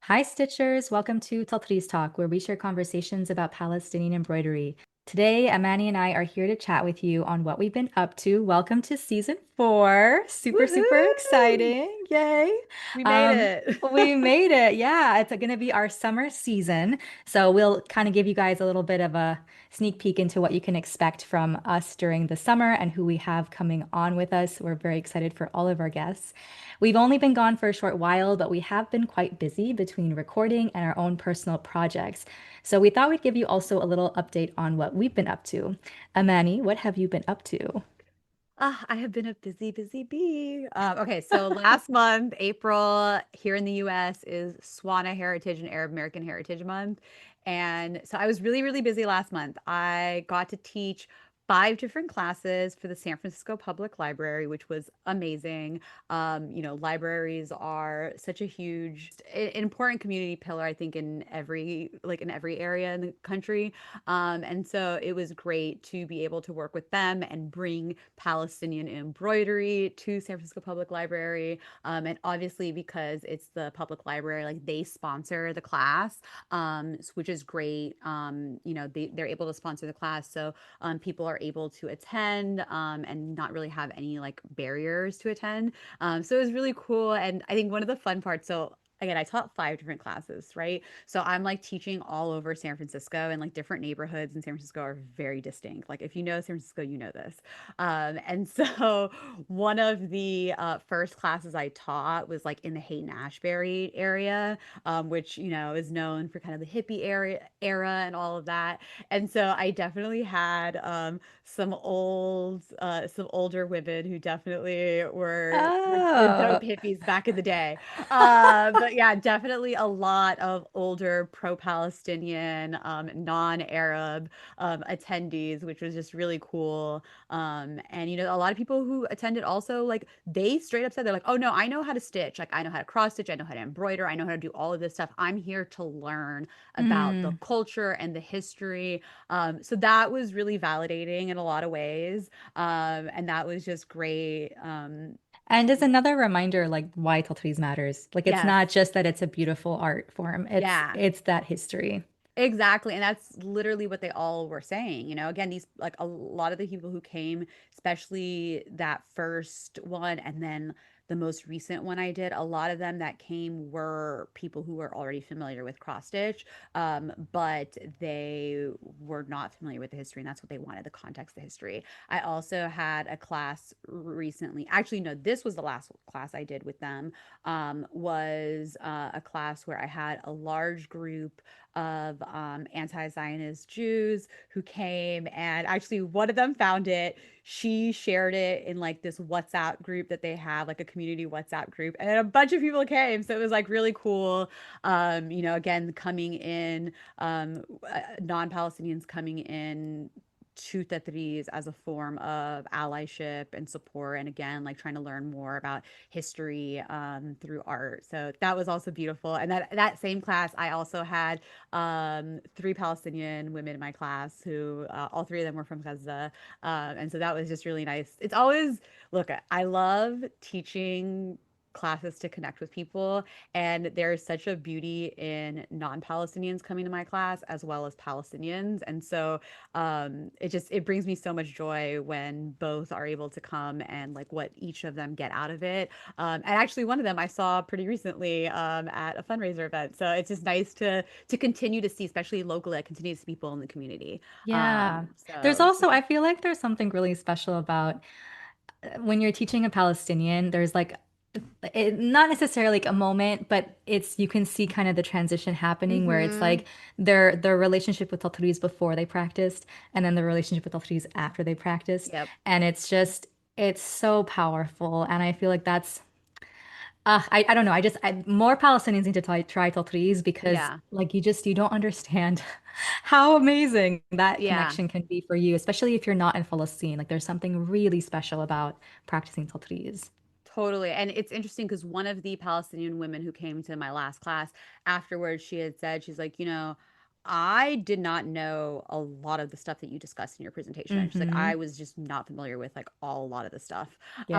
Hi, Stitchers. Welcome to Tatreez Talk, where we share conversations about Palestinian embroidery. Today, Amanne and I are here to chat with you on what we've been up to. Welcome to season 4. Super, super Woohoo! exciting. Yay. We made Um, it. we made it. Yeah, it's going to be our summer season. So we'll kind of give you guys a little bit of a sneak peek into what you can expect from us during the summer and who we have coming on with us. We're very excited for all of our guests. We've only been gone for a short while, but we have been quite busy between recording and our own personal projects. So we thought we'd give you also a little update on what we've been up to. Amani, what have you been up to? I have been a busy, busy bee. Okay, so last month, April, here in the US is SWANA Heritage and Arab American Heritage Month. And so I was really, really busy last month. I got to teach 5 different classes for the San Francisco Public Library, which was amazing. Libraries are such a huge, important community pillar, I think, in every area in the country. And so it was great to be able to work with them and bring Palestinian embroidery to San Francisco Public Library. And obviously, because it's the public library, like they sponsor the class, which is great. They're able to sponsor the class. So people are able to attend and not really have any like barriers to attend. So it was really cool. And I think one of the fun parts, so again, I taught 5 different classes, right? So I'm like teaching all over San Francisco, and like different neighborhoods in San Francisco are very distinct. Like if you know San Francisco, you know this. And so one of the first classes I taught was like in the Haight Ashbury area, which is known for kind of the hippie era and all of that. And so I definitely had some older women who definitely were Oh, dope hippies back in the day. But yeah, definitely a lot of older pro-Palestinian, non-Arab attendees, which was just really cool. And a lot of people who attended also, like, they straight up said, they're like, oh no, I know how to stitch. Like, I know how to cross stitch, I know how to embroider, I know how to do all of this stuff. I'm here to learn about the mm. culture and the history. So that was really validating in a lot of ways. And that was just great. And it's another reminder like why Tatreez matters. Like it's Yes. not just that it's a beautiful art form. It's Yeah. it's that history. Exactly. And that's literally what they all were saying. Again, these, like, a lot of the people who came, especially that first one and then the most recent one I did, a lot of them that came were people who were already familiar with cross stitch, but they were not familiar with the history. And that's what they wanted, the context, the history. I also had a class recently. Actually, no, this was the last class I did with them, was a class where I had a large group of anti-Zionist Jews who came, and actually one of them found it. She shared it in like this WhatsApp group that they have, like a community WhatsApp group, and then a bunch of people came. So it was like really cool. Again, coming in, non-Palestinians coming in to Tatreez as a form of allyship and support, and again, like trying to learn more about history through art. So that was also beautiful. And that same class, I also had 3 Palestinian women in my class who, all 3 of them were from Gaza. And so that was just really nice. It's always, look, I love teaching classes to connect with people, and there's such a beauty in non-Palestinians coming to my class as well as Palestinians. And so it brings me so much joy when both are able to come, and like what each of them get out of it. And actually, one of them I saw pretty recently at a fundraiser event. So it's just nice to continue to see, especially locally, I continue to see people in the community. Yeah. There's So also, I feel like there's something really special about when you're teaching a Palestinian, there's like not necessarily like a moment, but it's you can see kind of the transition happening where it's mm-hmm. like their relationship with Tatreez before they practiced, and then the relationship with Tatreez after they practiced, Yep. and it's so powerful, and I feel like that's I don't know. More Palestinians need to try Tatreez because Yeah. like you don't understand how amazing that Yeah. connection can be for you, especially if you're not in Palestine. Like there's something really special about practicing Tatreez. Totally. And it's interesting because one of the Palestinian women who came to my last class afterwards, she had said, she's like, I did not know a lot of the stuff that you discussed in your presentation. I just like Mm-hmm. I was just not familiar with like a lot of the stuff. Yep.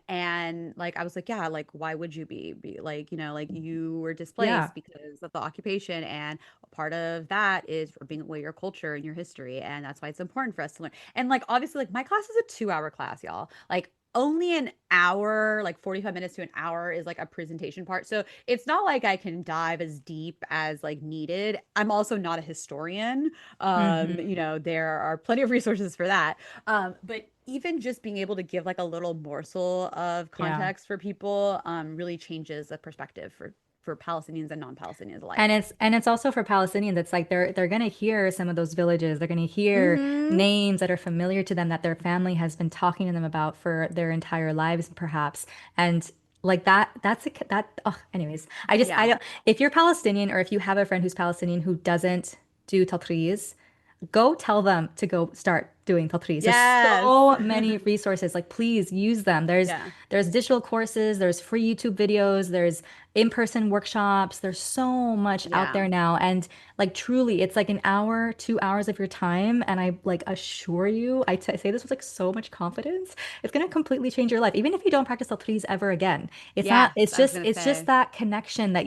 And like I was like, yeah, like why would you be like, like you were Yeah. displaced because of the occupation, and a part of that is being aware of your culture and your history, and that's why it's important for us to learn. And like obviously, like my class is a 2 hour class, y'all. Like only an hour, like 45 minutes to an hour is like a presentation part. So it's not like I can dive as deep as like needed. I'm also not a historian. Mm-hmm. There are plenty of resources for that. But even just being able to give like a little morsel of Yeah. context for people really changes the perspective for Palestinians and non-Palestinians And alike. it's also for Palestinians, it's like they're gonna hear some of those villages. They're gonna hear Mm-hmm. names that are familiar to them that their family has been talking to them about for their entire lives, perhaps. And like anyways, I Yeah. don't, if you're Palestinian or if you have a friend who's Palestinian who doesn't do Tatreez, go tell them to go start doing Tatreez. There's Yes. so many resources. Like, please use them. Yeah. There's digital courses, there's free YouTube videos, there's in-person workshops. There's so much out Yeah. there now. And like truly, it's like an hour, 2 hours of your time. And I like assure you, say this with like so much confidence, it's gonna completely change your life. Even if you don't practice Tatreez ever again. It's not, Yes, I was gonna it's just say. that connection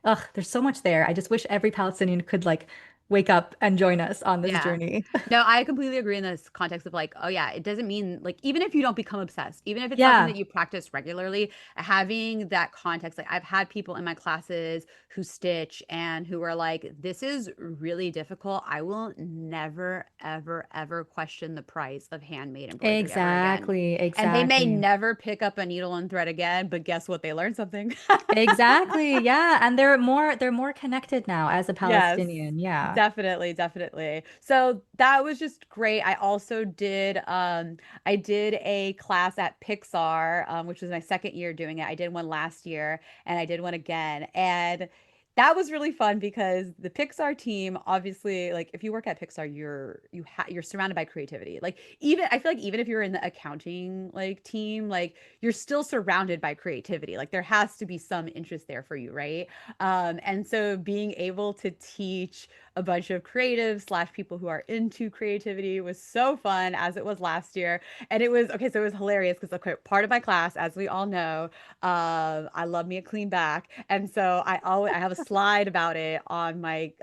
ugh, there's so much there. I just wish every Palestinian could like wake up and join us on this Yeah. journey. No, I completely agree in this context of like, oh yeah, it doesn't mean like even if you don't become obsessed, even if it's not something Yeah, that you practice regularly, having that context, like I've had people in my classes who stitch and who are like, this is really difficult. I will never, ever, ever question the price of handmade embroidery ever again. exactly, And they may exactly. never pick up a needle and thread again, but guess what? They learned something. Exactly. Yeah, and they're more connected now as a Yes, Palestinian. Yeah. definitely, definitely. So that was just great. I did a class at Pixar, which was my second year doing it. I did one last year and I did one again. And that was really fun because the Pixar team, obviously, like if you work at Pixar, you're surrounded by creativity. Like even I feel like even if you're in the accounting like team, like you're still surrounded by creativity. Like there has to be some interest there for you, right? And so being able to teach a bunch of creatives slash people who are into creativity was so fun as it was last year. And it was okay, so it was hilarious because okay, part of my class, as we all know, I love me a clean back. And so I have a slide about it on my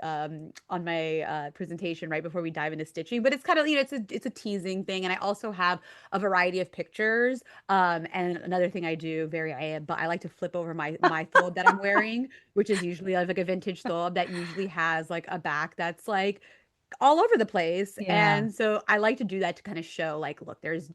presentation right before we dive into stitching. But it's kind of, it's a teasing thing. And I also have a variety of pictures. And another thing I do but I like to flip over my thobe that I'm wearing, which is usually like a vintage thobe that usually has like a back that's like all over the place. Yeah. And so I like to do that to kind of show like, look, there's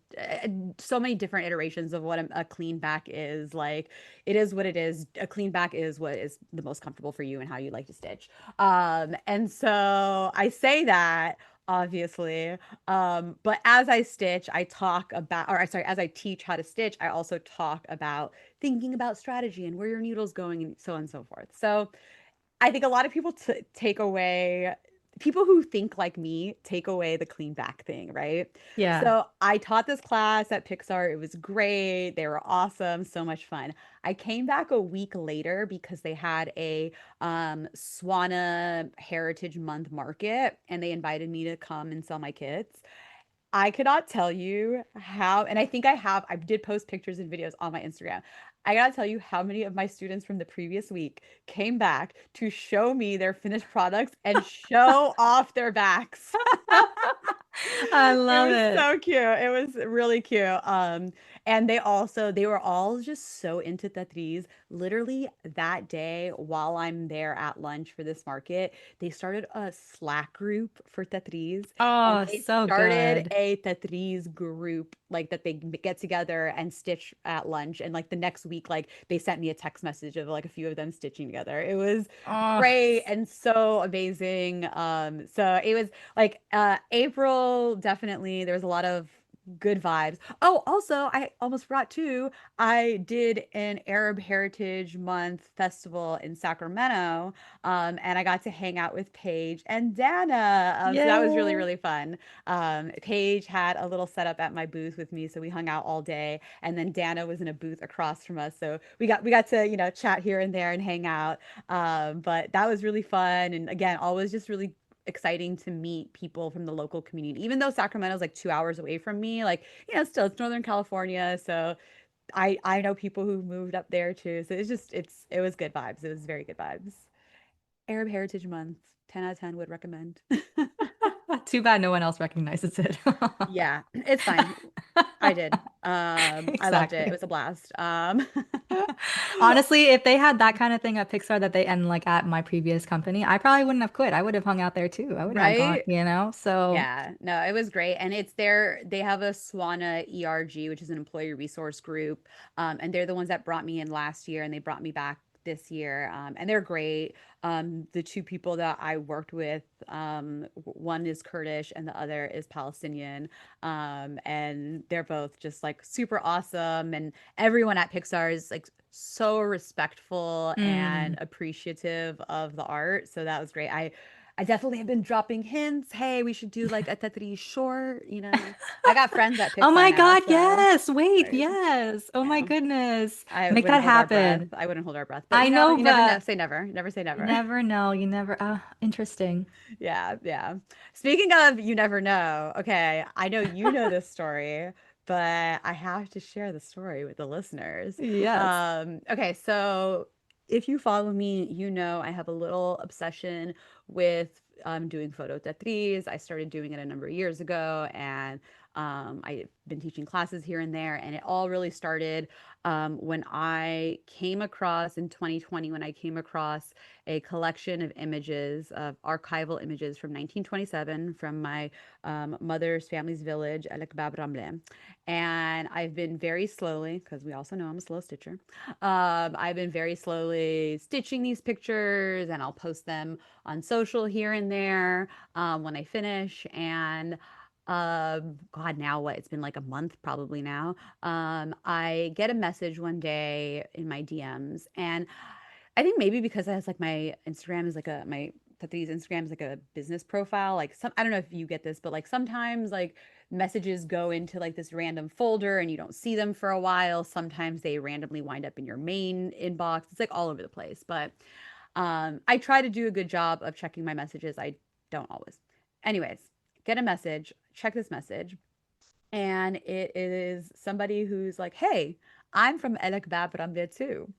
so many different iterations of what a clean back is. Like, it is what it is. A clean back is what is the most comfortable for you and how you like to stitch. And so I say that obviously. But as I stitch, I talk about, or sorry, as I teach how to stitch, I also talk about thinking about strategy and where your needle's going and so on and so forth. So I think a lot of people take away, people who think like me take away the clean back thing, right? Yeah. So I taught this class at Pixar. It was great. They were awesome, so much fun. I came back a week later because they had a SWANA Heritage Month market and they invited me to come and sell my kits. I cannot tell you how, and I think I did post pictures and videos on my Instagram. I gotta tell you how many of my students from the previous week came back to show me their finished products and show off their backs. I It love was it. so cute. It was really cute. And they were all just so into Tatreez. Literally that day while I'm there at lunch for this market, they started a Slack group for Tatreez and Oh, they so started good. a Tatreez group like that they get together and stitch at lunch. And like the next week, like they sent me a text message of like a few of them stitching together. It was Oh, great and so amazing. So it was like April, definitely there was a lot of Good vibes. Oh, also, I almost forgot too. I did an Arab Heritage Month festival in Sacramento, and I got to hang out with Paige and Dana. So that was really, Yeah. really fun. Paige had a little setup at my booth with me, so we hung out all day, and then Dana was in a booth across from us, so we got to chat here and there and hang out. But that was really fun, and again, always just really exciting to meet people from the local community. Even though Sacramento's like 2 hours away from me, like, still it's Northern California. So I know people who moved up there too. So it was good vibes. It was very good vibes. Arab Heritage Month, 10 out of 10 would recommend. Too bad no one else recognizes it. Yeah, it's fine. I did. I loved it. It Exactly. was a blast. Honestly, if they had that kind of thing at Pixar that they and like at my previous company, I probably wouldn't have quit. I would have hung out there too. I would have gone, Right? So Yeah, no, it was great. And they have a SWANA ERG, which is an employee resource group. And they're the ones that brought me in last year and they brought me back this year. And they're great. The two people that I worked with, one is Kurdish and the other is Palestinian. And they're both just like super awesome. And everyone at Pixar is like so respectful and mm. appreciative of the art. So that was great. I definitely have been dropping hints. Hey, we should do like a Tetris short. I got friends at Oh Pixar my now, God, so yes. Wait, right. yes. Oh my Yeah. goodness. I Make wouldn't that hold our breath. happen. I wouldn't hold our breath. But I know, you never know. but Say never. Never say you never. never know. You never, interesting. Yeah, yeah. Speaking of you never know, okay, I know you know this story, but I have to share the story with the listeners. Yes. Okay, so if you follow me, you know I have a little obsession with doing photo Tatreez. I started doing it a number of years ago, and I've been teaching classes here and there, and it all really started when I came across in 2020, when I came across a collection of images, of archival images from 1927 from my mother's family's village, El Kbab Ramle. And I've been very slowly, because we also know I'm a slow stitcher, I've been very slowly stitching these pictures and I'll post them on social here and there when I finish. And God, now what? It's been like a month probably now. I get a message one day in my DMs, and I think maybe because I was like my Instagram is like a my Tatri's Instagram is like a business profile. Like some, I don't know if you get this, but like sometimes like messages go into like this random folder and you don't see them for a while. Sometimes they randomly wind up in your main inbox. It's like all over the place. But I try to do a good job of checking my messages. I don't always. Anyways, get a message, check this message, and it is somebody who's like, "Hey, I'm from Elek Babrambe too."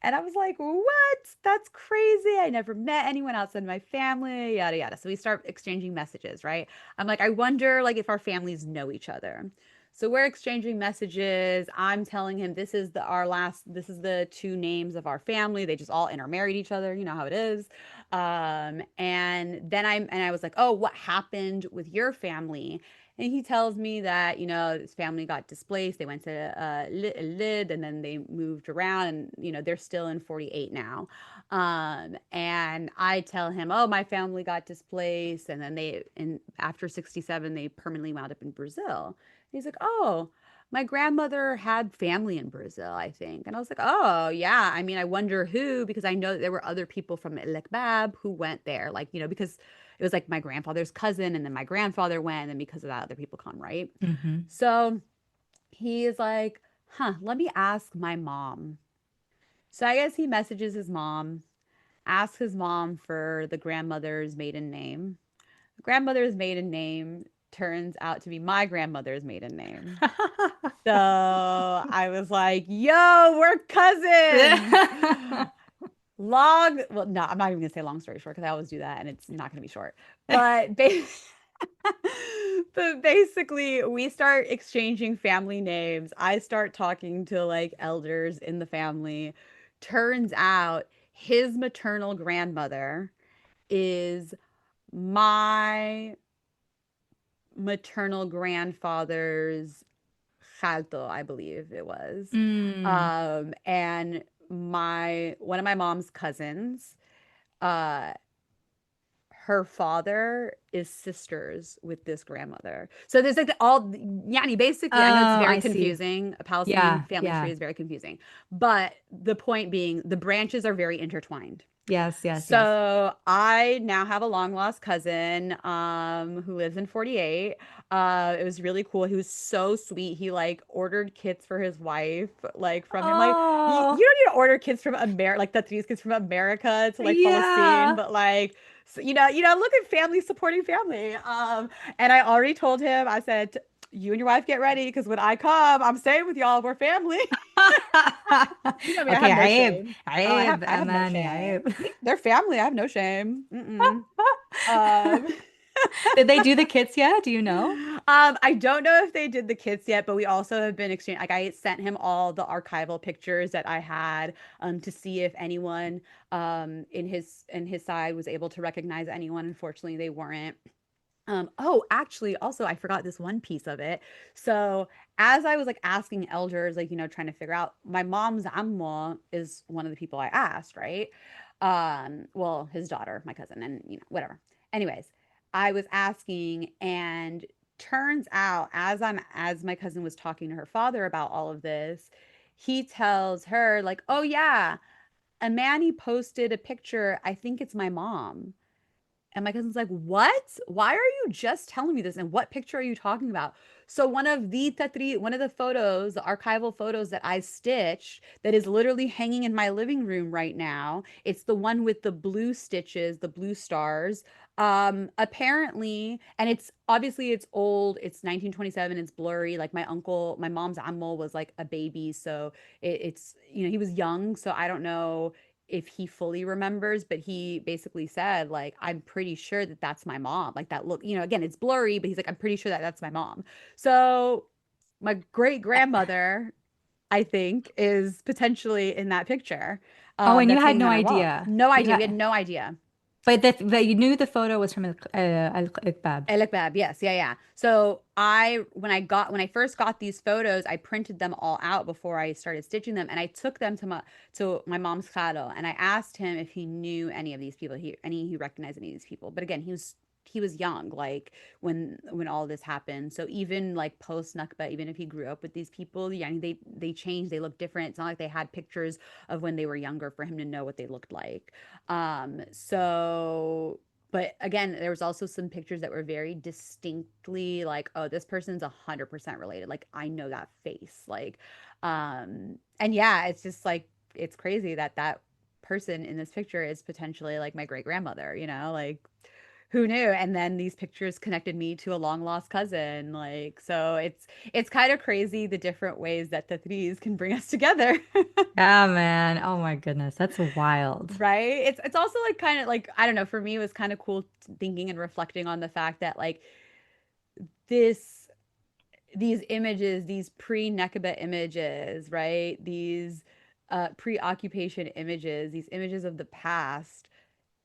And I was like, what? That's crazy. I never met anyone outside my family, yada, yada. So we start exchanging messages, right? I'm like, I wonder like if our families know each other. So we're exchanging messages. I'm telling him this is the two names of our family. They just all intermarried each other. You know how it is. And I was like, oh, what happened with your family? And he tells me that, his family got displaced. They went to Lid and then they moved around and, they're still in 48 now. And I tell him, oh, my family got displaced. And then after 67, they permanently wound up in Brazil. He's like, oh, my grandmother had family in Brazil, I think. And I was like, oh, yeah. I mean, I wonder who, because I know that there were other people from Lekbab who went there, like, because it was like my grandfather's cousin, and then my grandfather went, and because of that, other people come, right? Hmm. So he is like, huh, let me ask my mom. So I guess he messages his mom, asks his mom for the grandmother's maiden name. The grandmother's maiden name turns out to be my grandmother's maiden name. So I was like, yo, we're cousins. Well, no, I'm not even gonna say long story short because I always do that and it's not gonna be short. But but basically, we start exchanging family names. I start talking to like elders in the family. Turns out his maternal grandmother is my maternal grandfather's Salto, I believe it was. Mm. And my one of my mom's cousins, uh, her father is sisters with this grandmother. So there's like all, yani basically, I know it's Oh, very I see. confusing. A Palestinian Yeah, family tree yeah. is very confusing. But the point being, the branches are very intertwined. Yes, yes, yes. So I now have a long lost cousin who lives in 48. It was really cool. He was so sweet. He like ordered kits for his wife, like from him. Like you Oh, don't need to order kits from America, like Tatreez kits from America to like Palestine, yeah. but like so, look at family supporting family. And I already told him, I said, you and your wife get ready because when I come, I'm staying with y'all. We're family. You know me, I Okay, have no عيب shame. Oh, عيب I have no أماني shame. عيب. They're family. I have no shame. Mm-mm. Um, Did they do the kits yet? Do you know? I don't know if they did the kits yet, but we also have been exchanging. Like I sent him all the archival pictures that I had to see if anyone in his side was able to recognize anyone. Unfortunately, they weren't. Oh, actually, also, I forgot this one piece of it. So, as I was like asking elders, like, trying to figure out, my mom's amma is one of the people I asked, right? Well, his daughter, my cousin, and whatever. Anyways, I was asking, and turns out, as my cousin was talking to her father about all of this, he tells her, like, oh yeah, Amanne posted a picture. I think it's my mom. And my cousin's like, "What? Why are you just telling me this? And what picture are you talking about?" So one of the photos, the archival photos that I stitched, that is literally hanging in my living room right now. It's the one with the blue stitches, the blue stars. Apparently, and it's obviously it's old. It's 1927. It's blurry. Like my mom's Ammel was like a baby, so it's he was young. So I don't know if he fully remembers, but he basically said, like, I'm pretty sure that that's my mom. Like that look, again, it's blurry, but he's like, I'm pretty sure that that's my mom. So my great grandmother, I think, is potentially in that picture Oh, and you that's had hanging no on our wall. idea. No You idea. We had had, no idea. but you knew the photo was from Al-Ikbab. Elikbab, yes, yeah, yeah. So when I first got these photos, I printed them all out before I started stitching them, and I took them to my mom's khalo, and I asked him if he knew any of these people, he recognized any of these people. But again, he was young, like when all this happened. So even like post Nakba, even if he grew up with these people, yeah, they changed, they look different. It's not like they had pictures of when they were younger for him to know what they looked like. So but again, there was also some pictures that were very distinctly like, oh, this person's 100% related. Like I know that face. Like, and yeah, it's just like it's crazy that that person in this picture is potentially like my great grandmother. Like who knew? And then these pictures connected me to a long lost cousin. Like, so it's kind of crazy the different ways that the threes can bring us together. Yeah, man. Oh my goodness. That's wild. Right? It's also like kind of like I don't know, for me it was kind of cool thinking and reflecting on the fact that like this these images, these pre-Nakba images, right? These pre-occupation images, these images of the past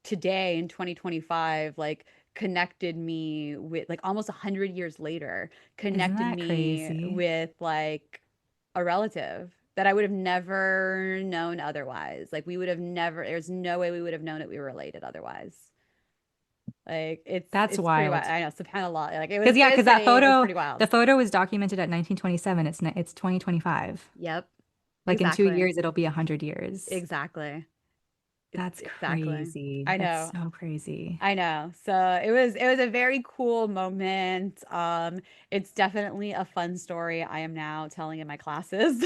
today in 2025 like connected me with like almost 100 years later, Isn't connected that me crazy? with like a relative that I would have never known otherwise. Like we would have never, there's no way we would have known that we were related otherwise. Like That's it's pretty wild. wild. I know, subhanAllah. Like it was Because it yeah, was because that pretty it was photo, pretty wild. the photo was documented at 1927. It's 2025. Yep. Like in two Exactly. years, it'll be 100 years. Exactly. That's Exactly. crazy. I That's know. so crazy. I know. So it was a very cool moment. It's definitely a fun story I am now telling in my classes.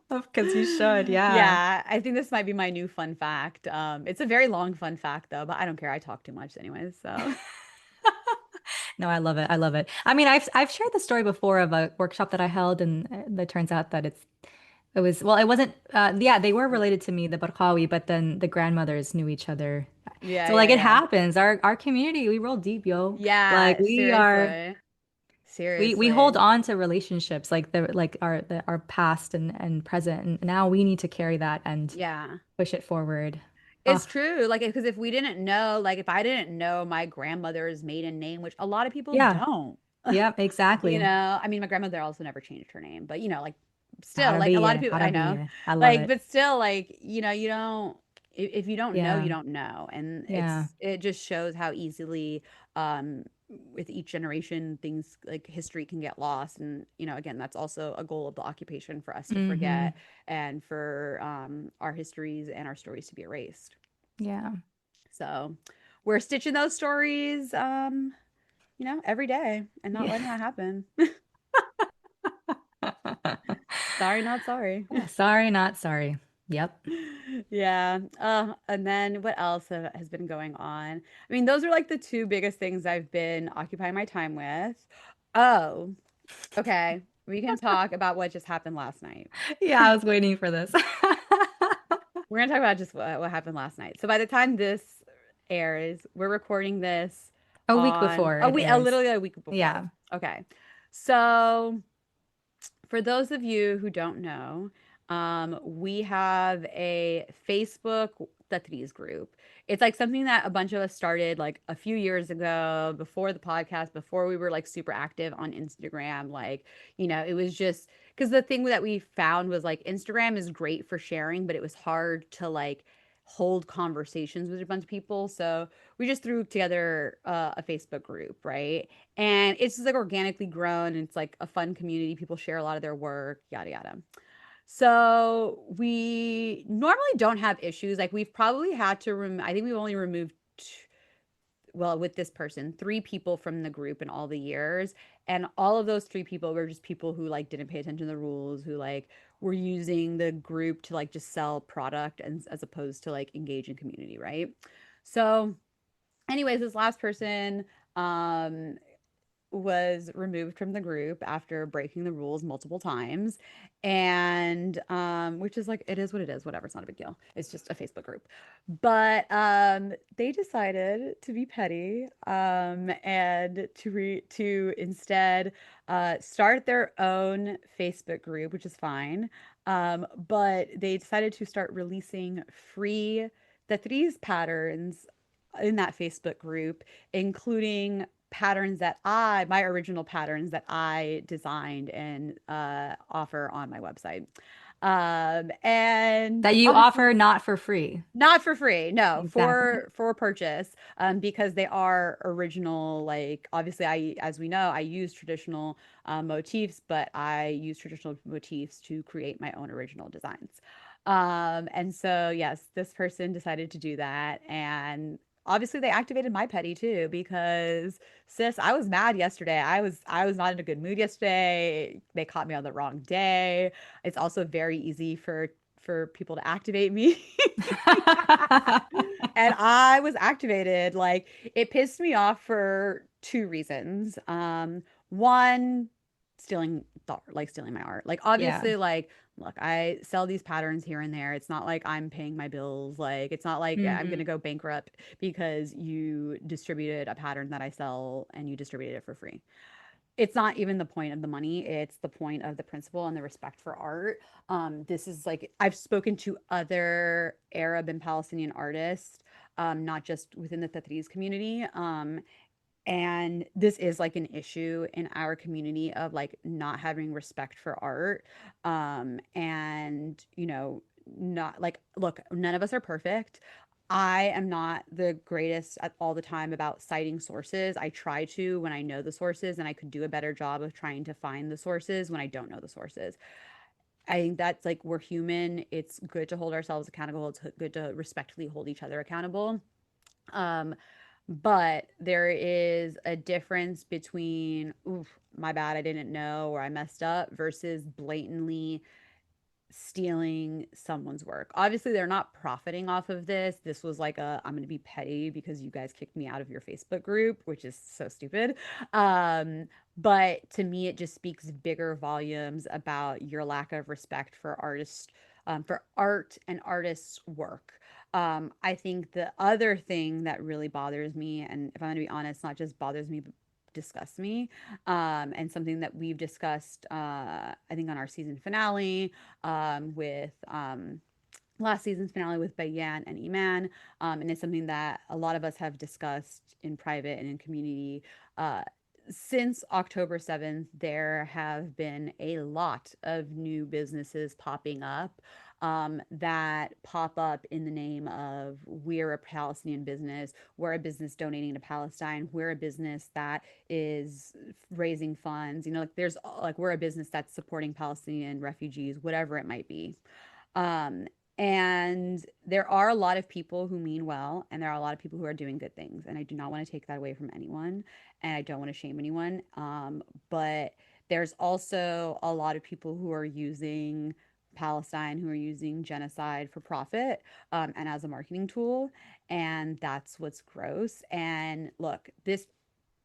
Because you should, yeah. Yeah, I think this might be my new fun fact. It's a very long fun fact though, but I don't care. I talk too much anyways, so No, I love it. I love it. I mean, I've shared the story before of a workshop that I held, and it turns out that it was well, it wasn't. Yeah, they were related to me, the Barqawi, but then the grandmothers knew each other. yeah, So yeah, like it yeah. happens. Our community, we roll deep, yo. Like Yeah, seriously. we hold Seriously. on to relationships like our past and present, and now we need to carry that and Yeah. push it forward. Oh, It's true. Like, because if we didn't know, like, if I didn't know my grandmother's maiden name, which a lot of people yeah. don't, Yeah, exactly. I mean, my grandmother also never changed her name, but like, still, like, a lot of Arabiya, people, I know, Arabiya. I love like, it. but still, like, you don't, If you don't know, you Yeah. don't know. And Yeah. it just shows how easily um with each generation things like history can get lost. And again, that's also a goal of the occupation, for us to Hmm. forget and for our histories and our stories to be erased. Yeah. So we're stitching those stories every day and not Yeah. letting that happen. Sorry, not sorry. Sorry, not sorry. Yep. Yeah. And then what else has been going on? I mean, those are like the two biggest things I've been occupying my time with. Oh, okay. We can talk about what just happened last night. Yeah, I was waiting for this. We're gonna talk about just what happened last night. So by the time this airs, we're recording this A week on before it airs. literally a week before. Yeah. Okay. So for those of you who don't know, we have a Facebook Tatreez group. It's like something that a bunch of us started like a few years ago before the podcast, before we were like super active on Instagram. Like, it was just because the thing that we found was like Instagram is great for sharing, but it was hard to like hold conversations with a bunch of people. So we just threw together a Facebook group, right? And it's just like organically grown, and it's like a fun community. People share a lot of their work, yada yada. So we normally don't have issues. Like we've probably had to I think we've only removed well, with this person, three people from the group in all the years. And all of those three people were just people who like didn't pay attention to the rules, who like were using the group to like just sell product, and as opposed to like engage in community, right? So anyways, this last person um was removed from the group after breaking the rules multiple times. And which is like, it is what it is, whatever, it's not a big deal, it's just a Facebook group. But they decided to be petty, and to instead start their own Facebook group, which is fine. But they decided to start releasing free Tetris patterns in that Facebook group, including patterns that my original patterns that I designed and offer on my website. And That you obviously offer not for free. not for free, no, Exactly. for purchase, because they are original. Like obviously, as we know, I use traditional motifs, but I use traditional motifs to create my own original designs. And so yes, this person decided to do that, and obviously they activated my petty too, because sis, I was mad yesterday. I was not in a good mood yesterday. They caught me on the wrong day. It's also very easy for people to activate me. And I was activated. Like it pissed me off for two reasons. One, stealing my art. Like Yeah. obviously, like look, I sell these patterns here and there. It's not like I'm paying my bills. Like it's not like I'm Hmm. gonna go bankrupt because you distributed a pattern that I sell and you distributed it for free. It's not even the point of the money, it's the point of the principle and the respect for art. This is like, I've spoken to other Arab and Palestinian artists, not just within the Tatreez community. And this is like an issue in our community of like not having respect for art. And not like, look, none of us are perfect. I am not the greatest at all the time about citing sources. I try to when I know the sources, and I could do a better job of trying to find the sources when I don't know the sources. I think that's like, we're human. It's good to hold ourselves accountable. It's good to respectfully hold each other accountable. Um, but there is a difference between, oof, my bad, I didn't know, or I messed up, versus blatantly stealing someone's work. Obviously, they're not profiting off of this. This was like I'm going to be petty because you guys kicked me out of your Facebook group, which is so stupid. Um, but to me, it just speaks bigger volumes about your lack of respect for artists, for art and artists' work. I think the other thing that really bothers me, and if I'm going to be honest, not just bothers me, but disgusts me, and something that we've discussed, I think on our season finale, with last season's finale with Bayan and Iman. And it's something that a lot of us have discussed in private and in community. Uh, since October 7th, there have been a lot of new businesses popping up. that pop up in the name of we're a Palestinian business, we're a business donating to Palestine, we're a business that is raising funds. You know, like there's like we're a business that's supporting Palestinian refugees, whatever it might be. Um, and there are a lot of people who mean well, and there are a lot of people who are doing good things. And I do not want to take that away from anyone, and I don't want to shame anyone. But there's also a lot of people who are using Palestine, who are using genocide for profit, and as a marketing tool. And that's what's gross. And look, this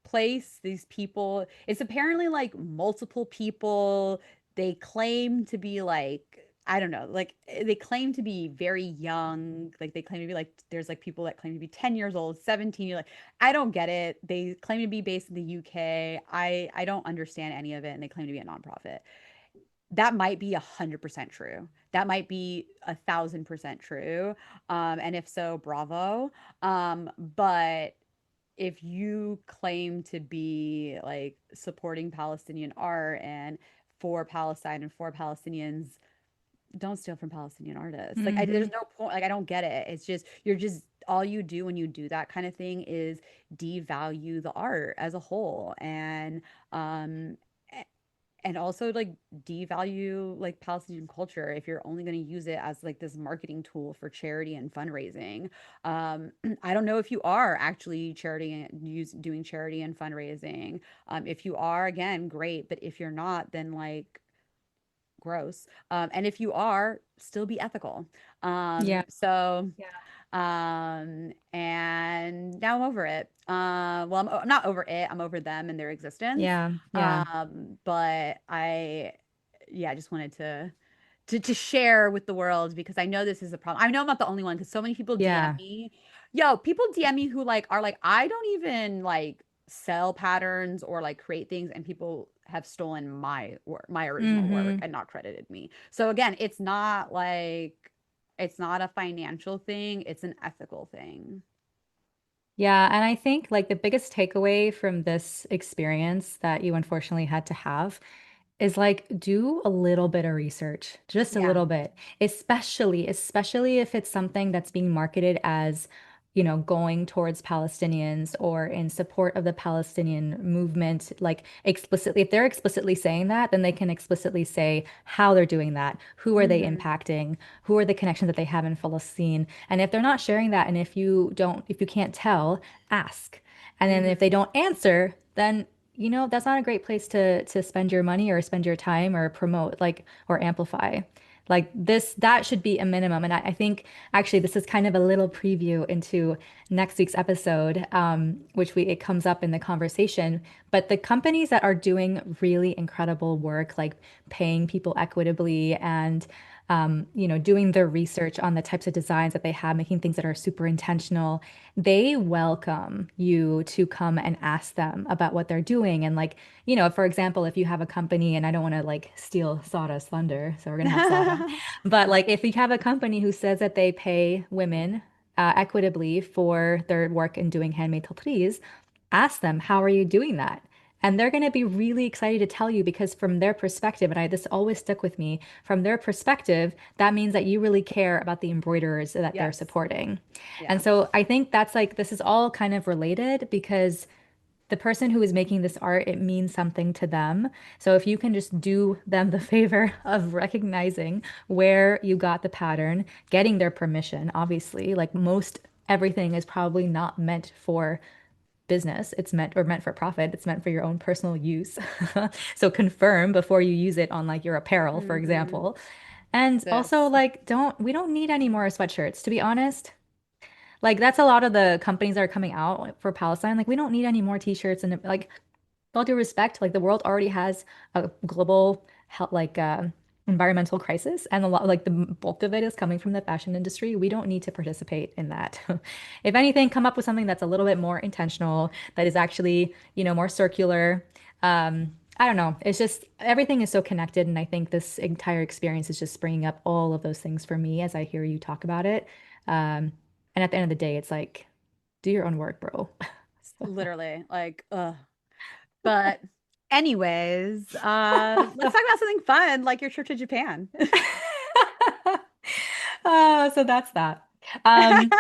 place, these people, it's apparently like multiple people. They claim to be like, I don't know, like they claim to be very young. Like they claim to be like, there's like people that claim to be 10 years old, 17. You're like, I don't get it. They claim to be based in the UK. I don't understand any of it. And they claim to be a nonprofit. That might be 100% true. That might be 1,000% true. And if so, bravo. But if you claim to be like supporting Palestinian art and for Palestine and for Palestinians, don't steal from Palestinian artists. Like, there's Hmm. no point. Like, I don't get it. It's just, you're just, all you do when you do that kind of thing is devalue the art as a whole. Um, and also like devalue like Palestinian culture if you're only going to use it as like this marketing tool for charity and fundraising. I don't know if you are actually doing charity and fundraising. If you are, again, great, but if you're not, then like gross. And if you are, still be ethical. Yeah. So and now I'm over it. Well, I'm not over it. I'm over them and their existence. Yeah. Yeah. But yeah, I just wanted to share with the world because I know this is a problem. I know I'm not the only one because so many people DM Yeah. me. Yo, people DM me who like are like, I don't even like sell patterns or like create things, and people have stolen my work, my original work, Hmm. and not credited me. So again, it's not a financial thing, it's an ethical thing. Yeah, and I think like the biggest takeaway from this experience that you unfortunately had to have is like do a little bit of research, just a Yeah. little bit, especially if it's something that's being marketed as, going towards Palestinians or in support of the Palestinian movement, like explicitly, if they're explicitly saying that, then they can explicitly say how they're doing that, who are they Hmm. impacting, who are the connections that they have in Palestine. And if they're not sharing that, and if you can't tell, ask. And then if they Hmm. don't answer, then that's not a great place to spend your money or spend your time or promote like or amplify. Like this, that should be a minimum. And I think actually this is kind of a little preview into next week's episode, which it comes up in the conversation. But the companies that are doing really incredible work, like paying people equitably and doing their research on the types of designs that they have, making things that are super intentional, they welcome you to come and ask them about what they're doing. And like, for example, if you have a company, and I don't want to like steal Sada's thunder, so we're gonna have Sada, but like if you have a company who says that they pay women equitably for their work in doing handmade tatreez, ask them, how are you doing that? And they're going to be really excited to tell you because from their perspective, and this always stuck with me, from their perspective, that means that you really care about the embroiderers that they're Yes. supporting. And Yeah. so I think that's like, this is all kind of related because the person who is making this art, it means something to them. So if you can just do them the favor of recognizing where you got the pattern, getting their permission, obviously, like most everything is probably not meant for business. It's meant for profit. It's meant for your own personal use. So confirm before you use it on like your apparel, for Hmm. example. And also Sis. like we don't need any more sweatshirts, to be honest. Like that's a lot of the companies that are coming out for Palestine. Like we don't need any more t-shirts and like with all due respect, like the world already has a global health, like environmental crisis, and a lot like the bulk of it is coming from the fashion industry. We don't need to participate in that. If anything, come up with something that's a little bit more intentional, that is actually, more circular. I don't know. It's just everything is so connected, and I think this entire experience is just bringing up all of those things for me as I hear you talk about it. And at the end of the day, it's like, do your own work, bro. So. Literally, like, ugh. But anyways, let's talk about something fun, like your trip to Japan. So that's that. Um,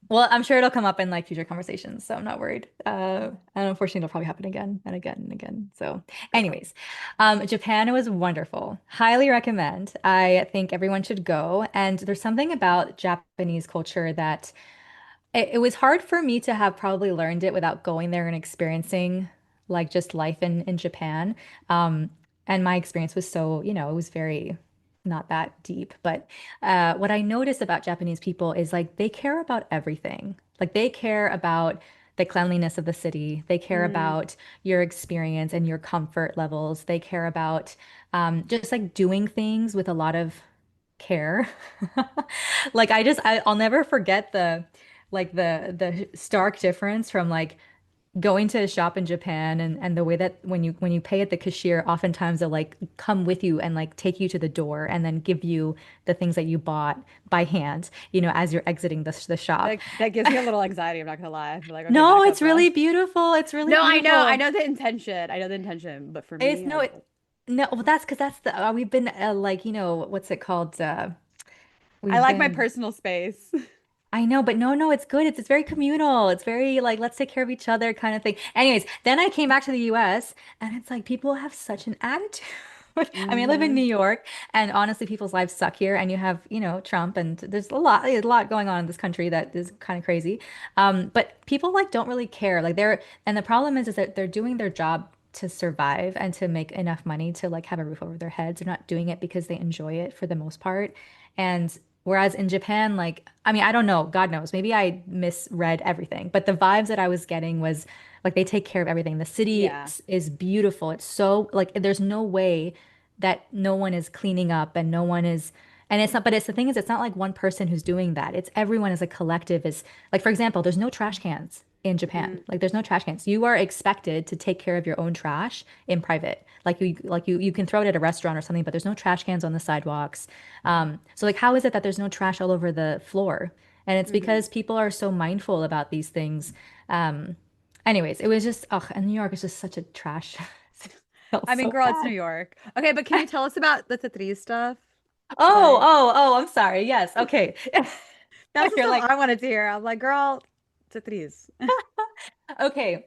well, I'm sure it'll come up in like future conversations, so I'm not worried. And unfortunately, it'll probably happen again and again and again. So, anyways, Japan was wonderful. Highly recommend. I think everyone should go. And there's something about Japanese culture that it was hard for me to have probably learned it without going there and experiencing like just life in Japan. Um, and my experience was so, it was very not that deep. But what I noticed about Japanese people is like they care about everything. Like they care about the cleanliness of the city. They care Mm, about your experience and your comfort levels. They care about just like doing things with a lot of care. Like I'll never forget the stark difference from like going to a shop in Japan and the way that when you pay at the cashier, oftentimes they'll like come with you and like take you to the door and then give you the things that you bought by hand, as you're exiting the shop. that gives me a little anxiety. I'm not gonna lie. I feel like, okay, No, back up, it's bro. really beautiful. It's really No, I beautiful. know the intention. I know the intention, but for It's me, no, no, well, that's because that's the we've been like, what's it called? I We've like my been personal space. I know, but no, it's good. It's very communal. It's very like let's take care of each other kind of thing. Anyways, then I came back to the US and it's like people have such an attitude. I mean, I live in New Hmm. York and honestly people's lives suck here and you have, Trump and there's a lot going on in this country that is kind of crazy. But people like don't really care. Like and the problem is that they're doing their job to survive and to make enough money to like have a roof over their heads. They're not doing it because they enjoy it for the most part. And whereas in Japan, like, I mean, I don't know, God knows, maybe I misread everything, but the vibes that I was getting was like they take care of everything. The city Yeah. is beautiful. It's so like there's no way that no one is cleaning up and no one is, and it's not, but it's the thing is, it's not like one person who's doing that. It's everyone as a collective is like, for example, there's no trash cans in Japan. Mm. Like there's no trash cans. You are expected to take care of your own trash in private. Like you can throw it at a restaurant or something, but there's no trash cans on the sidewalks. So like how is it that there's no trash all over the floor? And it's Hmm. because people are so mindful about these things. Um, anyways, it was just and New York is just such a trash. It felt I mean, so girl, it's New bad. York. Okay, but can you tell us about the Tatreez stuff? Oh, Like, oh, oh, I'm sorry. Yes. Okay. that's the You're stuff like, I wanted to hear. I'm like, girl, Tatreez. okay.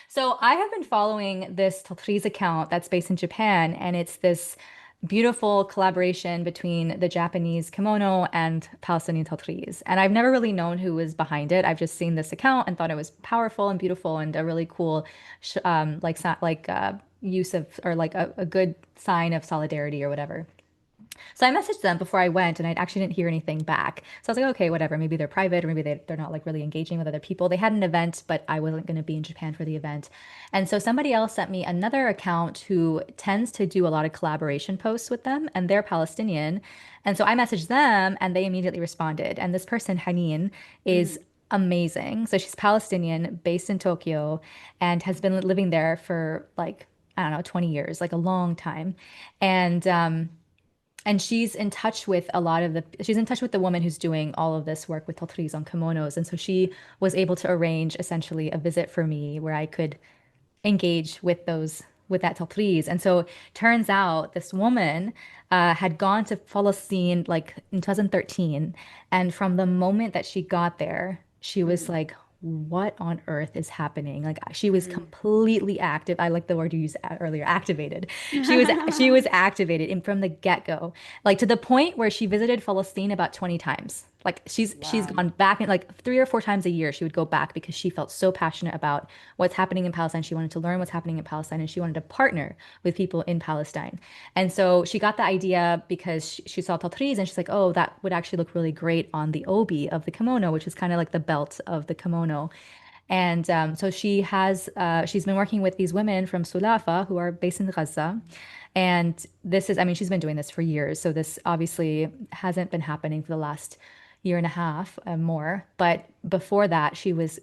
So I have been following this Tatreez account that's based in Japan, and it's this beautiful collaboration between the Japanese kimono and Palestinian Tatreez. And I've never really known who was behind it. I've just seen this account and thought it was powerful and beautiful and a really cool, use of or like a good sign of solidarity or whatever. So I messaged them before I went and I actually didn't hear anything back. So I was like, okay, whatever. Maybe they're private or maybe they're not like really engaging with other people. They had an event, but I wasn't going to be in Japan for the event. And so somebody else sent me another account who tends to do a lot of collaboration posts with them and they're Palestinian. And so I messaged them and they immediately responded. And this person, Haneen, is Hmm. amazing. So she's Palestinian, based in Tokyo, and has been living there for like, I don't know, 20 years, like a long time. And she's in touch with she's in touch with the woman who's doing all of this work with Tatreez on kimonos. And so she was able to arrange essentially a visit for me where I could engage with that Tatreez. And so turns out this woman had gone to Palestine like in 2013. And from the moment that she got there, she was Hmm. like, what on earth is happening? Like she was Hmm. completely active. I like the word you used earlier, activated. She was activated in from the get-go, like to the point where she visited Palestine about 20 times. Like she's Wow. gone back and like 3 or 4 times a year she would go back because she felt so passionate about what's happening in Palestine. She wanted to learn what's happening in Palestine and she wanted to partner with people in Palestine. And so she got the idea because she saw Tatreez and she's like, oh, that would actually look really great on the obi of the kimono, which is kind of like the belt of the kimono. And so she's been working with these women from Sulafa who are based in Gaza. And I mean, she's been doing this for years. So this obviously hasn't been happening for the last year and a half more. But before that, she was,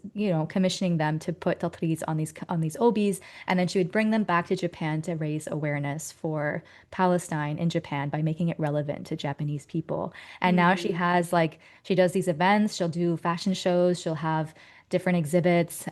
commissioning them to put Tatreez on these obis, and then she would bring them back to Japan to raise awareness for Palestine in Japan by making it relevant to Japanese people. And now she Hmm. has like she does these events, she'll do fashion shows, she'll have different exhibits.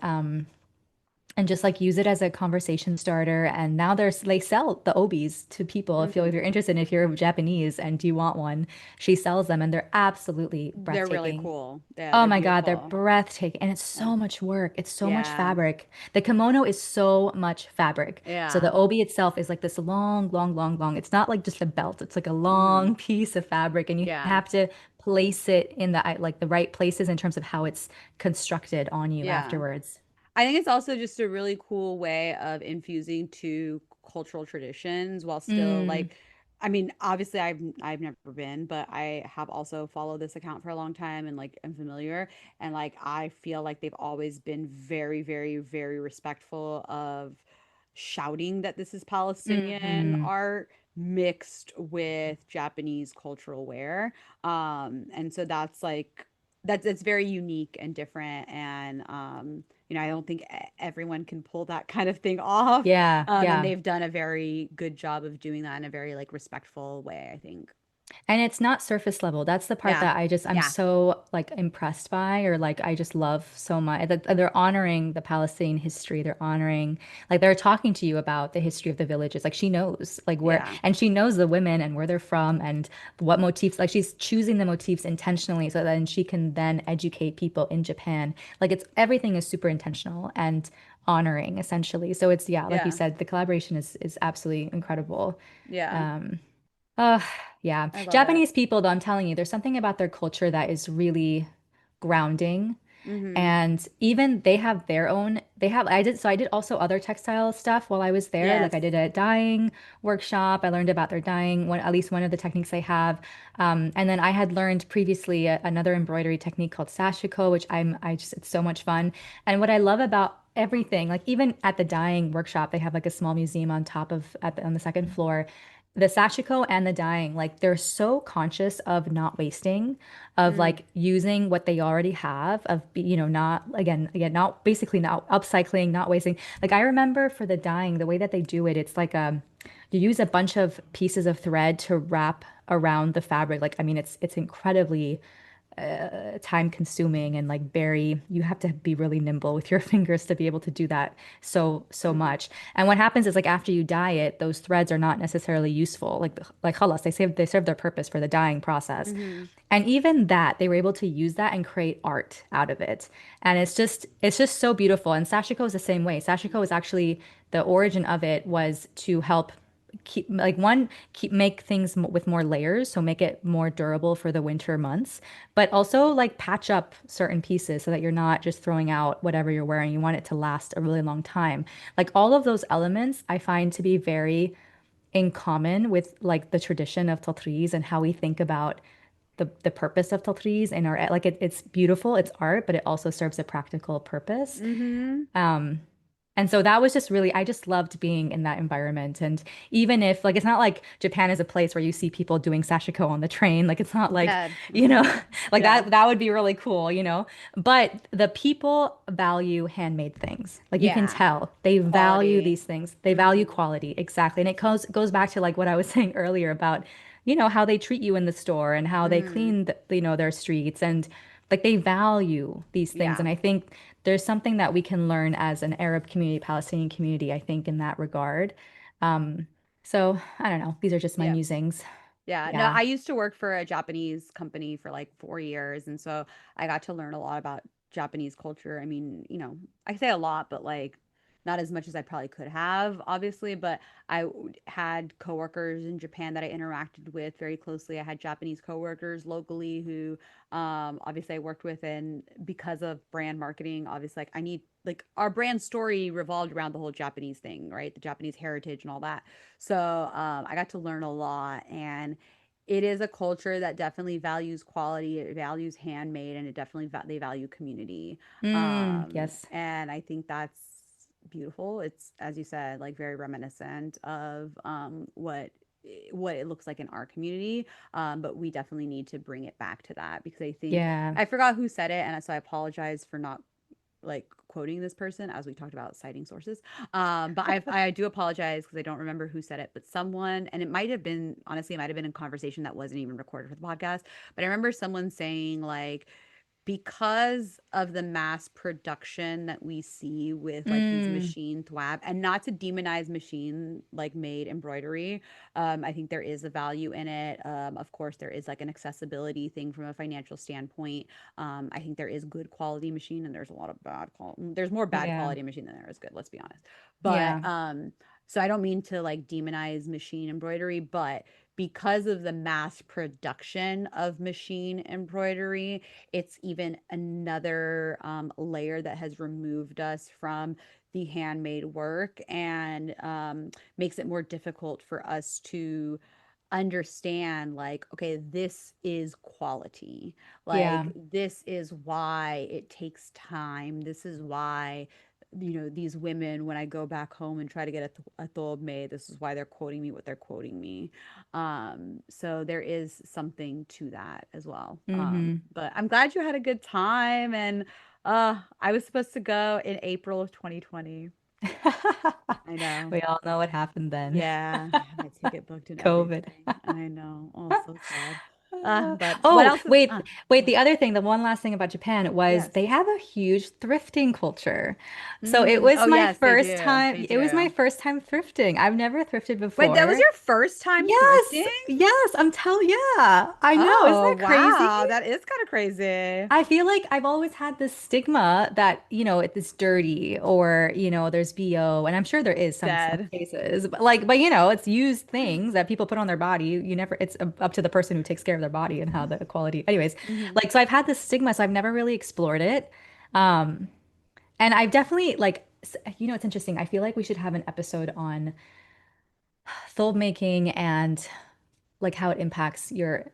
and just like use it as a conversation starter. And now they sell the obis to people if you're Mhm. interested, if you're Japanese and you want one, she sells them and they're absolutely They're really breathtaking. cool. Yeah, Oh they're my God, they're beautiful. breathtaking. And it's Yeah. so much work. It's so much Yeah. fabric. The kimono is so much fabric. So Yeah. the obi itself is like this long, long, long, long. It's not like just a belt. It's like a Hmm. long piece of fabric, and you Yeah. have to place it in like the right places in terms of how it's constructed on you Yeah. afterwards. I think it's also just a really cool way of infusing two cultural traditions while still Mm, like I mean, obviously I've never been, but I have also followed this account for a long time and like am familiar and like I feel like they've always been very, very, very respectful of shouting that this is Palestinian hmm. art mixed with Japanese cultural wear. And so that's like that's very unique and different and I don't think everyone can pull that kind of thing off. Yeah, And yeah. they've done a very good job of doing that in a very like respectful way, I think. And it's not surface level. That's the part Yeah. that I'm Yeah. so like impressed by, or like I just love so much. That they're honoring the Palestinian history. They're honoring, like they're talking to you about the history of the villages. Like she knows, like where, Yeah. and she knows the women and where they're from and what motifs. Like she's choosing the motifs intentionally so then she can then educate people in Japan. Like it's everything is super intentional and honoring essentially. So it's yeah, like you Yeah. said, the collaboration is absolutely incredible. Yeah. Um, uh, yeah. I love it. Japanese people, though, I'm telling you, there's something about their culture that is really grounding. Mm-hmm. And even they have their own, I did also other textile stuff while I was there. Like Yes. I did a dyeing workshop. I learned about their dyeing, at least one of the techniques they have. And then I had learned previously another embroidery technique called sashiko, which it's so much fun. And what I love about everything, like even at the dyeing workshop, they have like a small museum on top on the second floor. The sashiko and the dyeing, like they're so conscious of not wasting, of Mm. like using what they already have, not not basically not upcycling, not wasting. Like I remember for the dyeing, the way that they do it, it's like you use a bunch of pieces of thread to wrap around the fabric. Like I mean, it's incredibly time consuming and like very you have to be really nimble with your fingers to be able to do that so Mm-hmm. much. And what happens is like after you dye it, those threads are not necessarily useful. Like halas, they serve their purpose for the dyeing process. Mm-hmm. And even that, they were able to use that and create art out of it. And it's just so beautiful. And sashiko is the same way. Sashiko is actually the origin of it was to help keep make things with more layers, so make it more durable for the winter months, but also like patch up certain pieces so that you're not just throwing out whatever you're wearing. You want it to last a really long time. Like all of those elements I find to be very in common with like the tradition of Tatreez and how we think about the purpose of Tatreez and our like it's beautiful, it's art, but it also serves a practical purpose. Mm-hmm. Um, and so that was just really, I just loved being in that environment. And even if, like, it's not like Japan is a place where you see people doing sashiko on the train, like, it's not like, Yeah. you know, like Yeah. that would be really cool. But the people value handmade things. Like, you can Yeah. tell they value Quality. these things, they value Mm-hmm. quality. Exactly. And it goes back to like what I was saying earlier about, how they treat you in the store and how they Mm-hmm. clean, their streets and like they value these things. Yeah. And I think there's something that we can learn as an Arab community, Palestinian community, I think, in that regard. Um, so I don't know. These are just my Yeah. musings. Yeah, no, Yeah. I used to work for a Japanese company for like 4 years. And so I got to learn a lot about Japanese culture. I mean, I say a lot, but like not as much as I probably could have, obviously. But had coworkers in Japan that I interacted with very closely. I had Japanese coworkers locally who obviously I worked with. And because of brand marketing, obviously, like I need, like our brand story revolved around the whole Japanese thing, right? The Japanese heritage and all that. So I got to learn a lot, and it is a culture that definitely values quality, it values handmade, and it definitely they value community. Yes. And I think that's beautiful. It's, as you said, like very reminiscent of what it looks like in our community. But we definitely need to bring it back to that because I think Yeah. I forgot who said it, and so I apologize for not like quoting this person as we talked about citing sources. But I do apologize because I don't remember who said it, but someone, and it might have been, honestly, it might have been a conversation that wasn't even recorded for the podcast. But I remember someone saying like because of the mass production that we see with like these Mm, machine thwab, and not to demonize machine like made embroidery. I think there is a value in it. Of course, there is like an accessibility thing from a financial standpoint. I think there is good quality machine, and there's a lot of bad quality. There's more bad yeah. quality machine than there is good, let's be honest. But Yeah. so I don't mean to like demonize machine embroidery, but because of the mass production of machine embroidery, it's even another layer that has removed us from the handmade work, and makes it more difficult for us to understand, like, okay, this is quality. Yeah. Like, this is why it takes time. This is why, these women, when I go back home and try to get a thobe made, this is why they're quoting me what they're quoting me. So there is something to that as well. Mm-hmm. But I'm glad you had a good time. And I was supposed to go in April of 2020. I know. We all know what happened then. Yeah, I had my ticket booked and COVID. everything. I know. Oh, so sad. But what Oh, else is wait, what? the other thing, the one last thing about Japan was Yes. they have a huge thrifting culture. So it was Oh my yes, they first do. time, They it was my do. first time thrifting. I've never thrifted Wait, that was before. your first time Yes, thrifting? yes, yeah, I know. Isn't Oh, that crazy? wow. That is kind of crazy. I feel like I've always had this stigma that, it's dirty or, there's BO, and I'm sure there is some Dead. cases, but it's used things that people put on their body. You never, it's up to the person who takes care of their body and how the quality. Anyways, Hmm. like so I've had this stigma, so I've never really explored it. Um, and I've definitely it's interesting. I feel like we should have an episode on fold making and like how it impacts your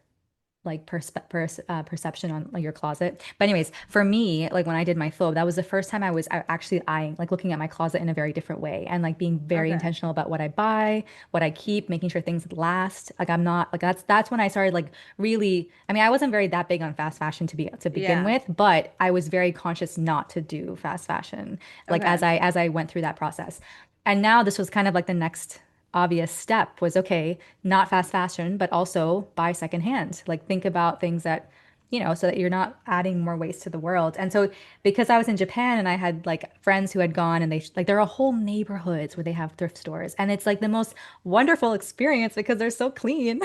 like perception on like your closet. But anyways, for me, like when I did my phobe, that was the first time I was actually eyeing, like looking at my closet in a very different way and like being very Okay. intentional about what I buy, what I keep, making sure things last. Like I'm not like that's when I started like really. I mean, I wasn't very that big on fast fashion to begin Yeah. with, but I was very conscious not to do fast fashion. Like Okay. as I went through that process, and now this was kind of like the next obvious step was okay, not fast fashion, but also buy secondhand. Like think about things that, so that you're not adding more waste to the world. And so because I was in Japan and I had like friends who had gone and they like there are whole neighborhoods where they have thrift stores and it's like the most wonderful experience because they're so clean.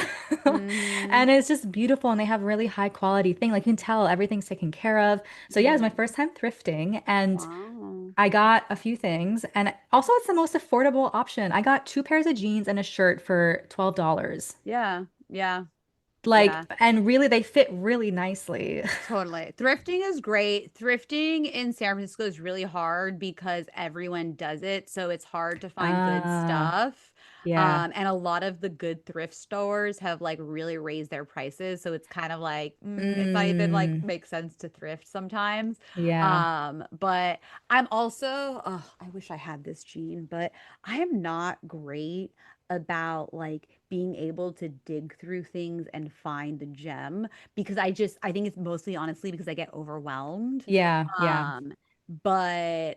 Hmm. And it's just beautiful and they have really high quality thing. Like you can tell everything's taken care of. So yeah, it was my Hmm. first time thrifting and Wow. I got a few things, and also it's the most affordable option. I got two pairs of jeans and a shirt for $12. Yeah. Yeah. Like, Yeah. and really, they fit really nicely. Totally. Thrifting is great. Thrifting in San Francisco is really hard because everyone does it. So it's hard to find good Ah, stuff. yeah. And a lot of the good thrift stores have like really raised their prices. So it's kind of like, it's not even like Mm, makes sense to thrift sometimes. yeah. But I'm also, oh, I wish I had this gene, but I am not great about like being able to dig through things and find the gem, because I think it's mostly honestly because I get overwhelmed. Yeah, yeah. Um, but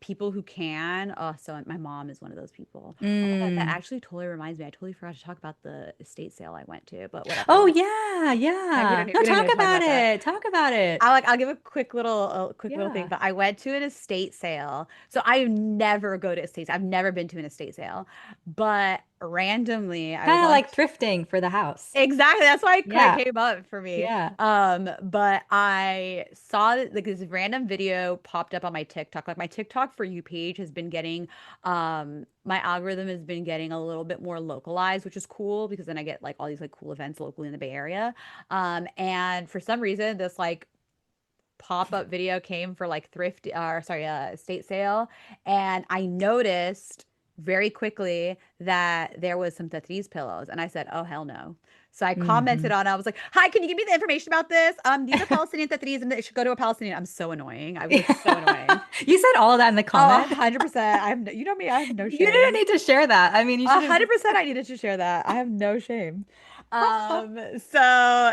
people who can, oh, so my mom is one of those people. Oh my God, that Mm. actually totally reminds me. I totally forgot to talk about the estate sale I went to, but whatever. Oh, yeah, yeah. No, We don't talk need to talk about about that. it. Talk about it. I'll give a quick little thing, Yeah. but I went to an estate sale. So I never go to estates. I've never been to an estate sale, but randomly I was Kind of on. like thrifting for the house. Exactly. That's why it Yeah, came up for me. yeah. But I saw that like this random video popped up on my TikTok. Like my TikTok for you page has been getting, my algorithm has been getting a little bit more localized, which is cool because then I get like all these like cool events locally in the Bay Area. And for some reason, this like pop-up video came for like estate sale, and I noticed very quickly that there was some Tatreez pillows, and I said, oh hell no. So I commented Hmm. on it. I was like, hi, can you give me the information about this? These are Palestinian Tatreez and they should go to a Palestinian. I'm so annoying. I was like so annoying. You said all of that in the Oh, comment. 100%. You know me, I have no You didn't shame. need to share that. I mean, you should A have hundred just. percent I needed to share that. I have no shame. So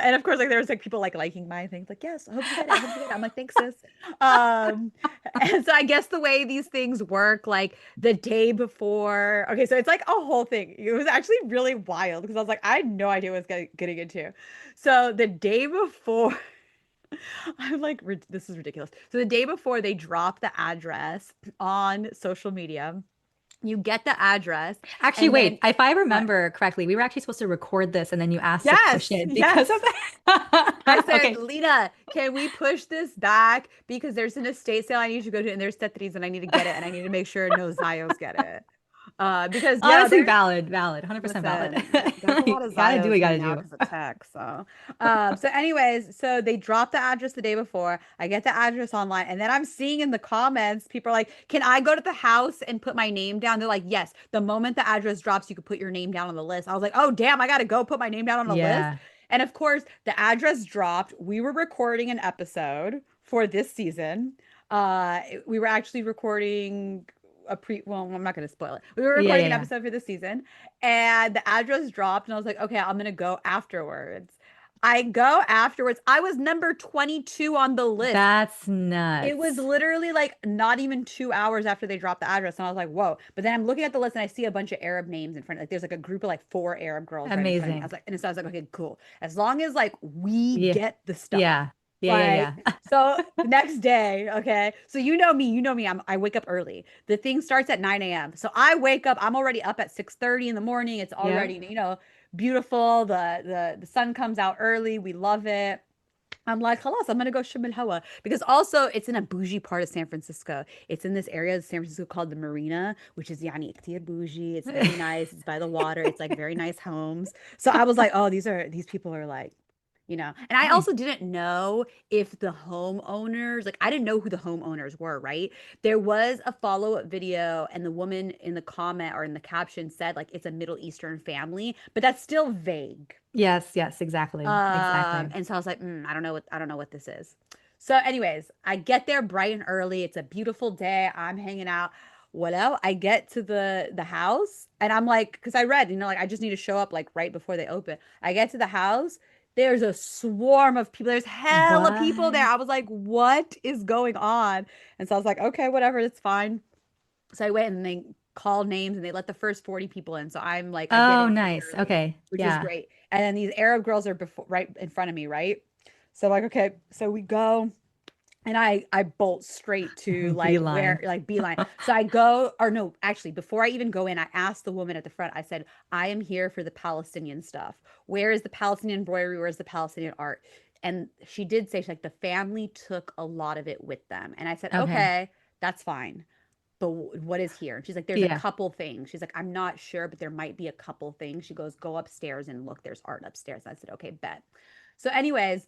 and of course like there was like people like liking my things, like, yes, I hope you get it. I hope you get it. I'm like, thanks, sis. Um and so I guess the way these things work, like the day before, okay, so it's like a whole thing. It was actually really wild because I was like, I had no idea what I was getting into. So the day before I'm like, this is ridiculous. So the day before they drop the address on social media, you get the address, Actually, and then wait, if I what? remember correctly, we were actually supposed to record this and then you asked to push Yes, it because of yes. I that. said, Okay. Lina, can we push this back? Because there's an estate sale I need you to go to, and there's Tetris, and I need to get it, and I need to make sure no Zios get it. Because yeah, Honestly, there's valid, valid, 100% valid. listen, there's a lot You of gotta do what Zios you gotta going out do. because of tech. So anyways, so they dropped the address the day before. I get the address online, and then I'm seeing in the comments, people are like, "Can I go to the house and put my name down?" They're like, "Yes." The moment the address drops, you can put your name down on the list. I was like, "Oh, damn, I gotta go put my name down on the list." Yeah. And of course, the address dropped. We were recording an episode for this season. We were actually recording well, I'm not going to spoil it. We were Yeah, recording yeah, an yeah. episode for the season, and the address dropped, and I was like, okay, I'm gonna go afterwards. I go afterwards. I was number 22 on the list. That's It was nuts. literally like not even 2 hours after they dropped the address, and I was like, whoa. But then I'm looking at the list and I see a bunch of Arab names in front. Like there's like a group of like four Arab girls right in front of me. I was Amazing. like, and so I was like, okay, cool. As long as like we Yeah. get the stuff. Yeah. Yeah, yeah, Like, so the next day, okay. So you know me, I wake up early. The thing starts at 9 a.m. So I wake up, I'm already up at 6:30 in the morning. It's yeah. already, beautiful. The sun comes out early. We love it. I'm like, halas, I'm gonna go Shim Hawa because also it's in a bougie part of San Francisco. It's in this area of San Francisco called the Marina, which is yani iktir bougie. It's very Yeah. nice. It's by the water. It's like very nice homes. So I was like, oh, these people are like, And I Nice. also didn't know if the homeowners, like I didn't know who the homeowners were, right? There was a follow-up video, and the woman in the comment or in the caption said like it's a Middle Eastern family, but that's still vague. Yes, yes, exactly. Exactly. And so I was like, I don't know what this is. So, anyways, I get there bright and early. It's a beautiful day. I'm hanging out. Well, I get to the house, and I'm like, because I read, like I just need to show up like right before they open. I get to the house. There's a swarm of people. There's hella people there. What? I was like, what is going on? And so I was like, okay, whatever, it's fine. So I went and they called names and they let the first 40 people in. So I'm like, I get Oh, in pretty nice. early, Okay. which is Yeah. great. And then these Arab girls are right in front of me, right? So like, okay, so we go and I bolt straight to like where Beeline. like beeline. So I go, or no, actually, before I even go in, I asked the woman at the front, I said, I am here for the Palestinian stuff. Where is the Palestinian embroidery? Where's the Palestinian art? And she did say, she's like, the family took a lot of it with them. And I said, Okay. okay, that's fine, but what is here? And she's like, there's a Yeah. couple things. She's like, I'm not sure, but there might be a couple things. She goes, go upstairs and look, there's art upstairs. And I said, okay, bet. So, anyways,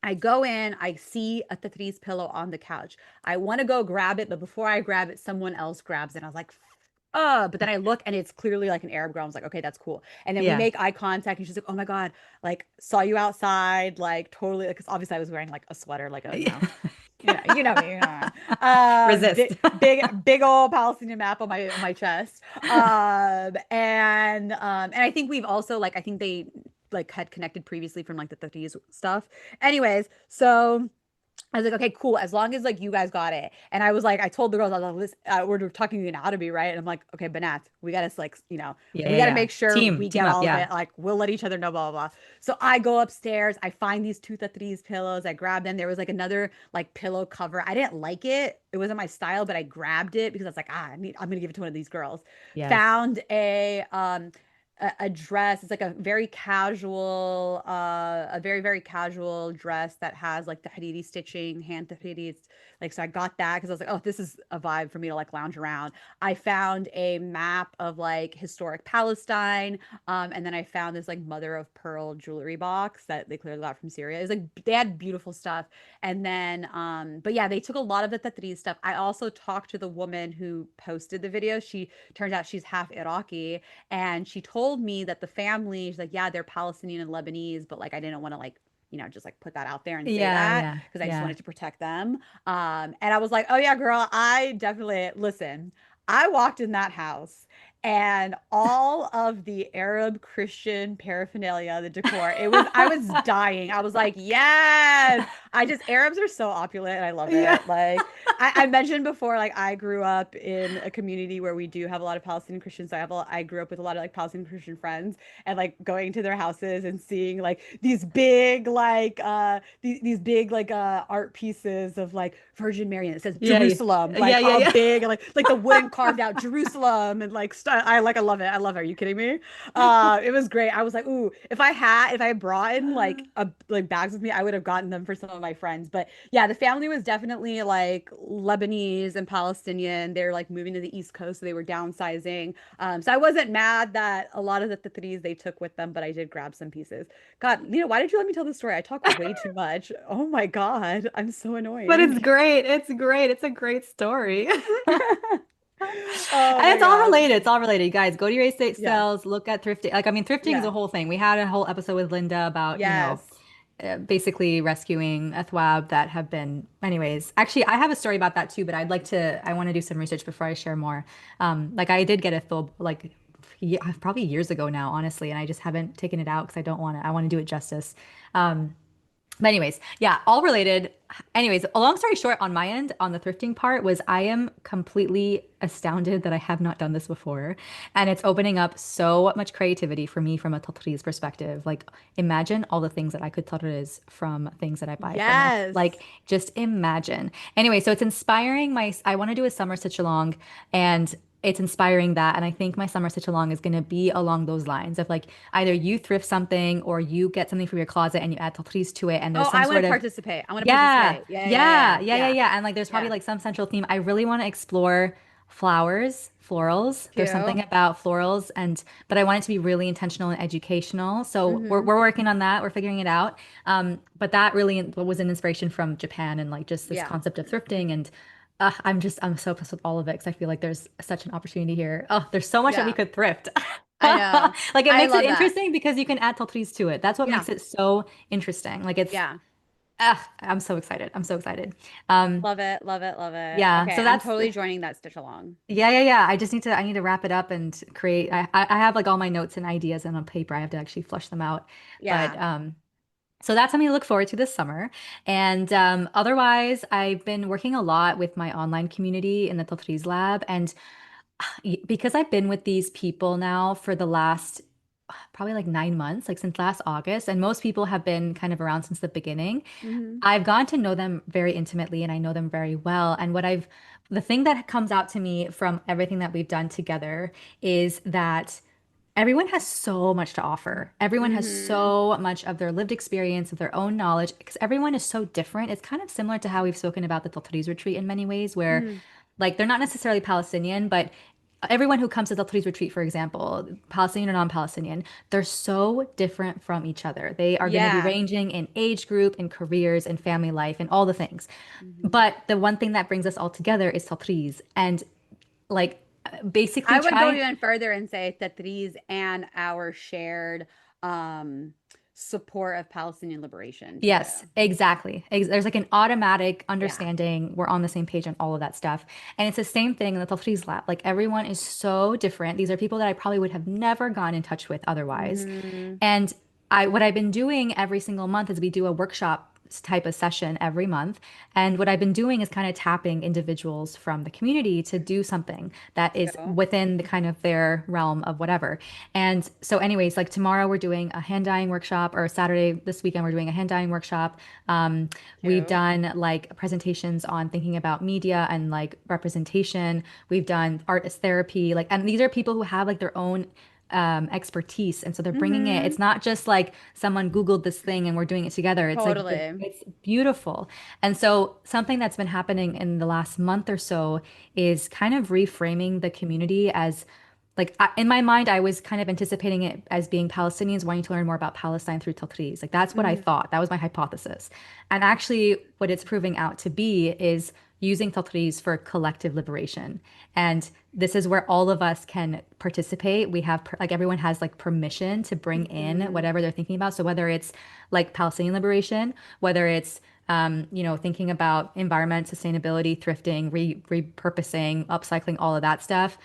I go in, I see a Tatreez pillow on the couch. I want to go grab it, but before I grab it, someone else grabs it. I was like, but then I look and it's clearly like an Arab girl. I was like, okay, that's cool. And then we Yeah. make eye contact and she's like, oh my God, like saw you outside, like totally, because obviously I was wearing like a sweater, like a, you know me. Resist. Big old Palestinian map on my chest. And I think we've also like I think they like had connected previously from like the 30s stuff. Anyways, so I was like, okay, cool. As long as like you guys got it. And I was like, I told the girls, I was like, listen, we're talking in Arabic, right? And I'm like, okay, Banat, we gotta like, Yeah, we yeah, gotta yeah. make sure we Team get up. all of Yeah. it. Like, we'll let each other know, blah, blah, blah. So I go upstairs, I find these two Tatreez pillows, I grab them. There was like another like pillow cover. I didn't like it. It wasn't my style, but I grabbed it because I was like, I'm gonna give it to one of these girls. Yes. Found a dress. It's like a very casual, a very, very casual dress that has like the Hariri stitching, hand Hariri. It's like, so I got that because I was like, oh, this is a vibe for me to like lounge around. I found a map of like historic Palestine. And then I found this like mother of pearl jewelry box that they clearly got from Syria. It was like, they had beautiful stuff. And then, but yeah, they took a lot of the Tatreez stuff. I also talked to the woman who posted the video. She turns out she's half Iraqi, and she told me that the family, she's like, yeah, they're Palestinian and Lebanese, but like I didn't want to like, just like put that out there and say Yeah, that yeah, because I just yeah. wanted to protect them. And I was like, oh yeah, girl, I definitely listen. I walked in that house and all of the Arab Christian paraphernalia, the decor. I was dying. I was like, yes. Arabs are so opulent and I love Yeah. it. Like I mentioned before, like I grew up in a community where we do have a lot of Palestinian Christians. So I grew up with a lot of like Palestinian Christian friends and like going to their houses and seeing like these big these big art pieces of like Virgin Mary and it says Yeah, yeah, Jerusalem yeah, like yeah, all yeah. big and like the wooden carved out Jerusalem and like I love it. I love it. Are you kidding me? It was great. I was like, ooh, if I had brought in like bags with me, I would have gotten them for some of my friends. But yeah, the family was definitely like Lebanese and Palestinian. They're like moving to the East Coast, so they were downsizing. So I wasn't mad that a lot of the tatreez they took with them, but I did grab some pieces. God, Lina, why did you let me tell this story? I talk way too much. Oh my God, I'm so But it's annoying. great. It's great. It's a great story. Oh And my it's all God. related. It's all related. You guys, go to your estate Yeah. sales, look at thrifting. Like, I mean, thrifting is Yeah. a whole thing. We had a whole episode with Linda about, Yes. basically rescuing a thwab that have been, anyways. Actually, I have a story about that too, but I want to do some research before I share more. Like I did get a thob like probably years ago now, honestly, and I just haven't taken it out because I want to do it justice. Um, but anyways, yeah, all related. Anyways, a long story short, on my end, on the thrifting part, was I am completely astounded that I have not done this before. And it's opening up so much creativity for me from a Tatreez perspective. Like, imagine all the things that I could Tatreez from things that I buy from us. Yes. Like, just imagine. Anyway, so it's inspiring I want to do a summer stitch along and it's inspiring that. And I think my summer stitch along is going to be along those lines of like either you thrift something or you get something from your closet and you add Tatreez to it. And there's Oh, some I want sort to of participate. I want to yeah, participate. Yeah, yeah, yeah, yeah, yeah, yeah, yeah, yeah. yeah. And like there's probably Yeah. like some central theme. I really want to explore flowers, florals. There's something Cute. about florals but I want it to be really intentional and educational. So Mm-hmm. we're working on that. We're figuring it out. But that really was an inspiration from Japan and like just this Yeah. concept of thrifting and I'm so obsessed with all of it because I feel like there's such an opportunity here. Oh, there's so much that we Yeah. could thrift. I know. Like it I makes it love that. interesting because you can add Tatreez to it. That's what Yeah. makes it so interesting. Like it's Yeah. I'm so excited. I'm so excited. Love it. Love it. Love it. Yeah. Okay. So I'm that's totally joining that stitch along. yeah. I need to wrap it up and create. I have like all my notes and ideas and on paper. I have to actually flush them out. But Yeah. so that's something to look forward to this summer. And otherwise, I've been working a lot with my online community in the Tatreez Lab, and because I've been with these people now for the last probably like 9 months, like since last August, and most people have been kind of around since the beginning. Mm-hmm. I've gotten to know them very intimately and I know them very well. And the thing that comes out to me from everything that we've done together is that everyone has so much to offer. Everyone has Mm-hmm. so much of their lived experience, of their own knowledge, because everyone is so different. It's kind of similar to how we've spoken about the Tatreez retreat in many ways, where Mm-hmm. like they're not necessarily Palestinian, but everyone who comes to the Tatreez retreat, for example, Palestinian or non-Palestinian, they're so different from each other. They are going to be Yeah. ranging in age group, in careers, in family life, and all the things. Mm-hmm. But the one thing that brings us all together is Tatreez, and like basically I would go trying. even further and say that these and our shared um support of Palestinian liberation too. Yes, exactly. There's like an automatic Yeah. understanding. We're on the same page on all of that stuff. And it's the same thing in the Tafreez lab. Like everyone is so different. These are people that I probably would have never gone in touch with otherwise. Mm-hmm. And what I've been doing every single month is we do a workshop type of session every month. And what I've been doing is kind of tapping individuals from the community to do something that is Cool. within the kind of their realm of whatever. And so, anyways, like tomorrow we're doing a hand dyeing workshop, or Saturday this weekend we're doing a hand dyeing workshop. We've Cute. done like presentations on thinking about media and like representation. We've done art as therapy, like, and these are people who have like their own expertise, and so they're bringing it. Mm-hmm. It's not just like someone Googled this thing and we're doing it together. It's like Totally. it's beautiful. And so something that's been happening in the last month or so is kind of reframing the community as like in my mind, I was kind of anticipating it as being Palestinians wanting to learn more about Palestine through Tatreez. Like that's what I Mm-hmm. thought. That was my hypothesis. And actually, what it's proving out to be is using Tatreez for collective liberation. And this is where all of us can participate. We have like everyone has like permission to bring in Mm-hmm. whatever they're thinking about. So whether it's like Palestinian liberation, whether it's thinking about environment, sustainability, thrifting, repurposing, upcycling, all of that stuff,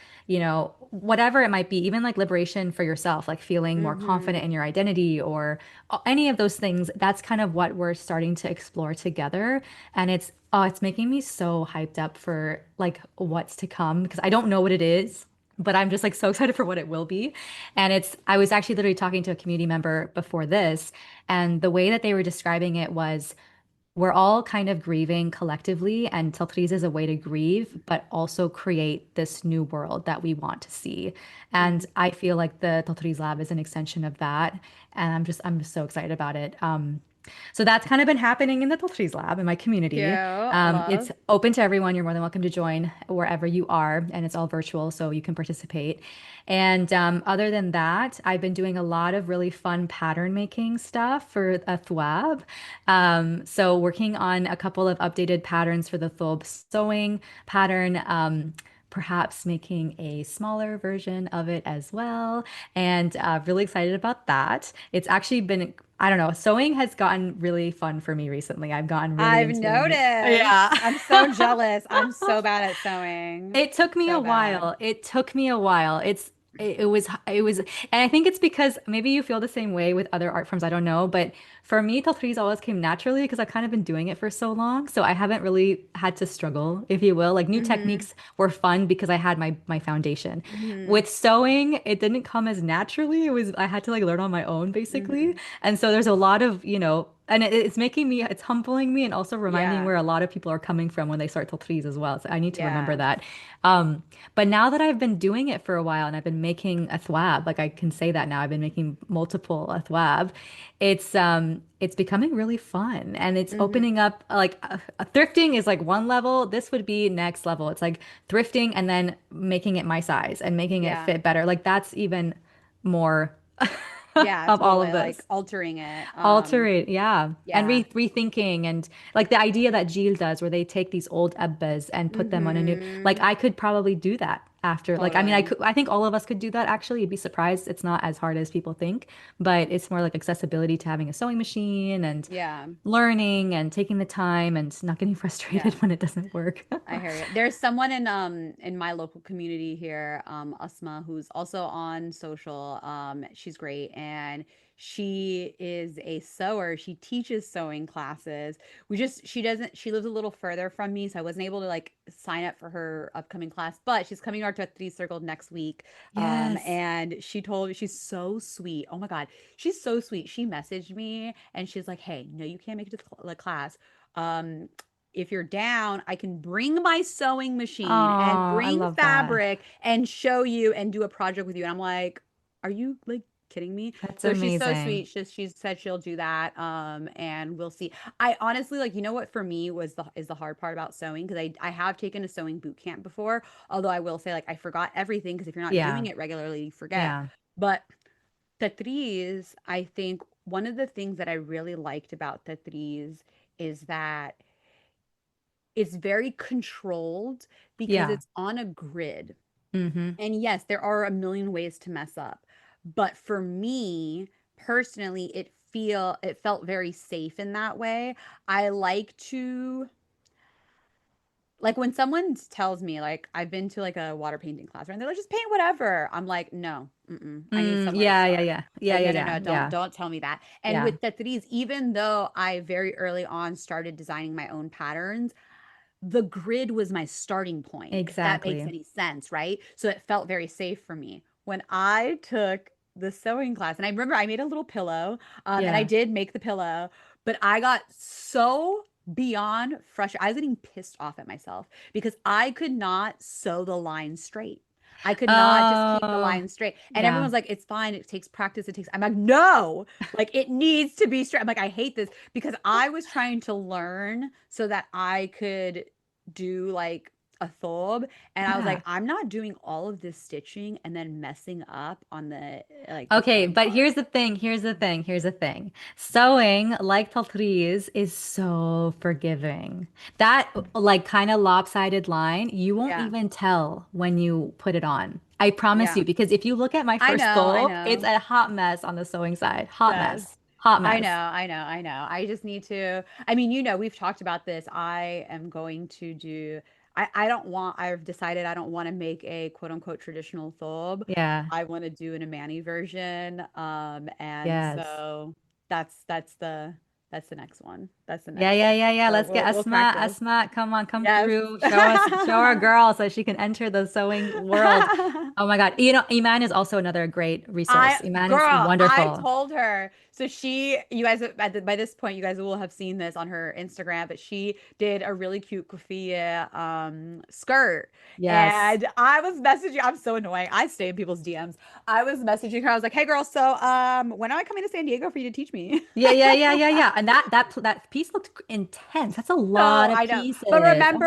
whatever it might be, even like liberation for yourself, like feeling more Mm-hmm. confident in your identity or any of those things. That's kind of what we're starting to explore together. And it's making me so hyped up for like what's to come because I don't know what it is. But I'm just like so excited for what it will be. And I was actually literally talking to a community member before this, and the way that they were describing it was we're all kind of grieving collectively, and Tatreez is a way to grieve, but also create this new world that we want to see. Mm-hmm. And I feel like the Tatreez Lab is an extension of that. And I'm just so excited about it. So that's kind of been happening in the Tatreez Lab in my Cute. community. Love. It's open to everyone. You're more than welcome to join wherever you are, and it's all virtual, so you can participate. And other than that, I've been doing a lot of really fun pattern making stuff for a thwab. So working on a couple of updated patterns for the thob sewing pattern. Perhaps making a smaller version of it as well. And really excited about that. It's actually been, I don't know, sewing has gotten really fun for me recently. I've gotten really I've into it. noticed. Yeah. I'm so jealous. I'm so bad at sewing. It took me a So bad. while. It took me a while. It was, and I think it's because maybe you feel the same way with other art forms. I don't know, but for me, Tatreez always came naturally because I've kind of been doing it for so long. So I haven't really had to struggle, if you will. Like new Mm-hmm. techniques were fun because I had my foundation. Mm-hmm. With sewing, it didn't come as naturally. I had to like learn on my own basically. Mm-hmm. And so there's a lot of, and it's making me, it's humbling me and also reminding Yeah. where a lot of people are coming from when they start Tatreez as well. So I need to remember Yeah. that. Um, but now that I've been doing it for a while and I've been making a thwab, like I can say that now, I've been making multiple a thwab. It's becoming really fun and it's Mm-hmm. opening up like thrifting is like one level. This would be next level. It's like thrifting and then making it my size and making it Yeah. fit better. Like that's even more Yeah, of all of totally. Like this. altering it. Alterate, yeah. And Yeah. rethinking and like the idea that Gilles does where they take these old ebbas and put them on a new like Mm-hmm. I could probably do that after like I mean Totally. I think all of us could do that actually. You'd be surprised. It's not as hard as people think, but it's more like accessibility to having a sewing machine and Yeah. learning and taking the time and not getting frustrated Yeah. when it doesn't work. I hear you. There's someone in my local community here, Asma, who's also on social. She's great and she is a sewer. She teaches sewing classes. She lives a little further from me, so I wasn't able to like sign up for her upcoming class, but she's coming to our Three Circle next week. Yes. And she's so sweet. Oh my God, she's so sweet. She messaged me and she's like, "Hey, no, you can't make it to the class. Um, if you're down, I can bring my sewing Oh, machine and I bring love that. fabric and show you and do a project with you." And I'm like, are you like kidding me? That's So she's so amazing. sweet. She said she'll do that. And we'll see. I honestly like, what for me is the hard part about sewing because I have taken a sewing boot camp before. Although I will say like I forgot everything because if you're not Yeah. doing it regularly, you forget. Yeah. But Tatreez, I think one of the things that I really liked about Tatreez is that it's very controlled because Yeah. it's on a grid. Mm-hmm. And yes, there are a million ways to mess up. But for me personally, it felt very safe in that way. I like to like when someone tells me like I've been to like a water painting class, right? And they're like, just paint whatever. I'm like, no, I need somewhere to Yeah, yeah, start. yeah. Yeah, Like, yeah, no, no, yeah. no, Yeah. don't tell me that. And Yeah. with Tetris, even though I very early on started designing my own patterns, the grid was my starting point, if that makes Exactly. any sense, right? So it felt very safe for me. When I took the sewing class, and I remember I made a little pillow, and I Yeah. did make the pillow, but I got so beyond frustrated. I was getting pissed off at myself because I could not sew the line straight. I could not just keep the Oh, line straight. And yeah. everyone's like, it's fine. It takes practice. I'm like, no, like it needs to be straight. I'm like, I hate this because I was trying to learn so that I could do like a thobe and I was like Yeah. I'm not doing all of this stitching and then messing up on the Okay, sewing but part. here's the thing, here's the thing, here's the thing. Sewing, like Tatreez, is so forgiving. That like kind of lopsided line, you won't Yeah. even tell when you put it on. I promise Yeah. you, because if you look at my I first know, I thobe, it's know. a hot mess on the sewing side. Hot Yes. mess. Hot I know, mess. I know. I just need to, I mean, we've talked about this. I am going to do, I don't want, I've decided I don't want to make a quote unquote traditional thobe. Yeah. I want to do an Amanne version. And Yes. so that's that's the next one. That's the Yeah, next yeah, one. yeah, yeah. So Let's get we'll Asma. practice. Asma, come on, come Yes. through. Show our girl so she can enter the sewing world. Oh my God. Iman is also another great resource. Iman is I wonderful. told her. So you guys, by this point, you guys will have seen this on her Instagram, but she did a really cute kufiya skirt. Yes. And I was messaging, I'm so annoying. I stay in people's DMs. I was messaging her. I was like, hey girl, so when am I coming to San Diego for you to teach me? Yeah, yeah, yeah, yeah, yeah. And that piece looked intense. That's a So lot of I know. But pieces. Oh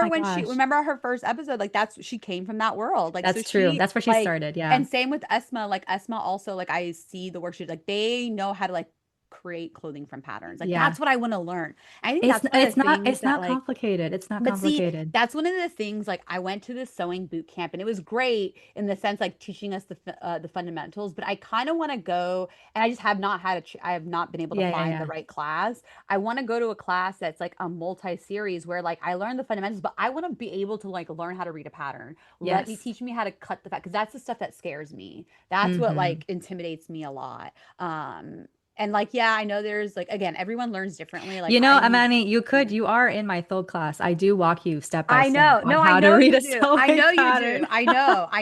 my gosh. remember her first episode, like she came from that world. Like so That's true. she That's where she like started. Yeah. and same with Esma, like Esma also like I see the work she like they know how to like create clothing from patterns. Like Yeah. that's what I want to learn. I think that's one of the things It's that not like complicated. It's not but see, complicated. that's one of the things like I went to this sewing boot camp and it was great in the sense like teaching us the fundamentals, but I kind of want to go and I just have not had I have not been able to Yeah, yeah, find the yeah. right class. I want to go to a class that's like a multi-series where like I learn the fundamentals, but I want to be able to like learn how to read a pattern. Let me Yes. teach me how to cut the fat because that's the stuff that scares me. That's what Hmm. like intimidates me a lot. And like yeah, I know there's like again, everyone learns differently. Like You know, I need Amani, yeah. you are in my third class. I do walk you step by I step know. on No, I how to know read you a do. I sewing know you do. pattern. I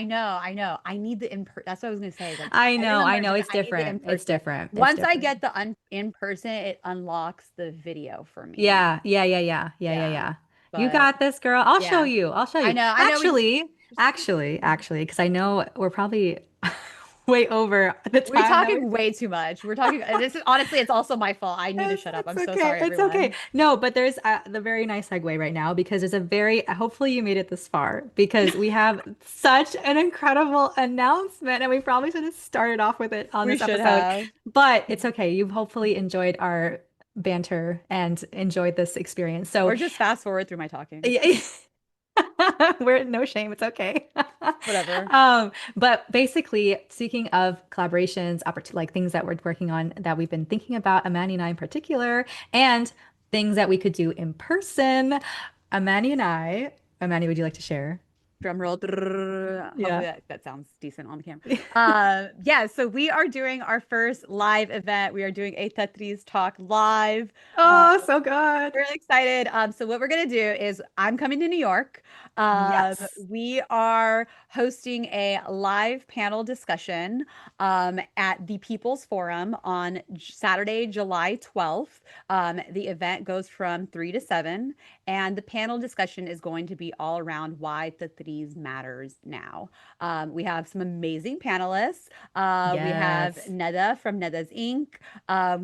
know. I need the in That's what I was gonna say. Like everyone I learns know different. it's I need the different. in It's person. different. It's Once I different. get the in person, it unlocks the video for me. Yeah, yeah, yeah, yeah, yeah, yeah, Yeah. yeah. You But got this, girl. I'll show yeah. you. I'll show I you. know. I know we just Actually, because I know we're probably way over the we're time that we. talking way too much. We're talking this is honestly it's also my fault. I need to shut up. It's I'm so okay. sorry, It's okay. everyone. No, but there's the very nice segue right now because there's a very, hopefully you made it this far because we have such an incredible announcement and we probably should have started off with it on We this should episode, have. but it's okay. You've hopefully enjoyed our banter and enjoyed this experience. So, Or just fast forward through my talking. yeah, we're no shame. It's okay. Whatever. But basically, speaking of collaborations, like things that we're working on that we've been thinking about, Amani and I in particular, and things that we could do in person, Amani and I, Amani, would you like to share? Drum roll. Yeah. Hopefully that sounds decent on the camera. Yeah, so we are doing our first live event. We are doing a Tatreez Talk live. Uh, Oh, so good. Really excited. So what we're gonna do is I'm coming to New York. Yes. We are hosting a live panel discussion at the People's Forum on Saturday, July 12th. The event goes from 3 to 7, and the panel discussion is going to be all around why the threes matters now. We have some amazing panelists. We have Yes. Neda from Neda's Inc.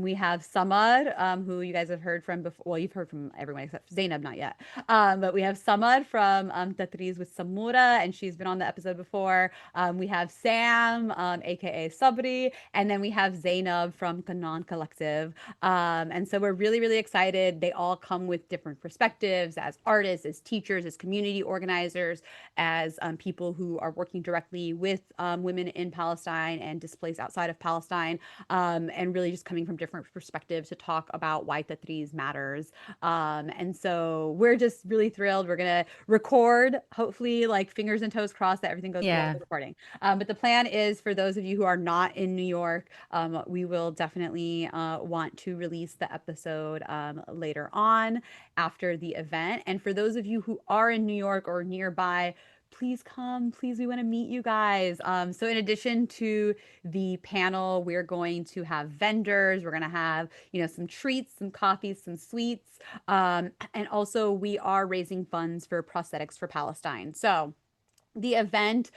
We have Samad, who you guys have heard from before. Well, you've heard from everyone except Zainab, not yet. But we have Samad from Tatreez with Samura, and she's been on the episode before. We have Sam, aka Sabri, and then we have Zainab from Kanan Collective. And so we're really, really excited. They all come with different perspectives as artists, as teachers, as community organizers, as people who are working directly with women in Palestine and displaced outside of Palestine, and really just coming from different perspectives to talk about why Tatreez matters. And so we're just really thrilled. We're gonna record, hopefully, like fingers and toes crossed that everything goes well with Yeah. the recording. But the plan is for those of you who are not in New York, we will definitely want to release the episode later on after the event. And for those of you who are in New York or nearby, please come. Please, we want to meet you guys. So in addition to the panel, we're going to have vendors. We're going to have, some treats, some coffees, some sweets. And also we are raising funds for Prosthetics for Palestine. So the event,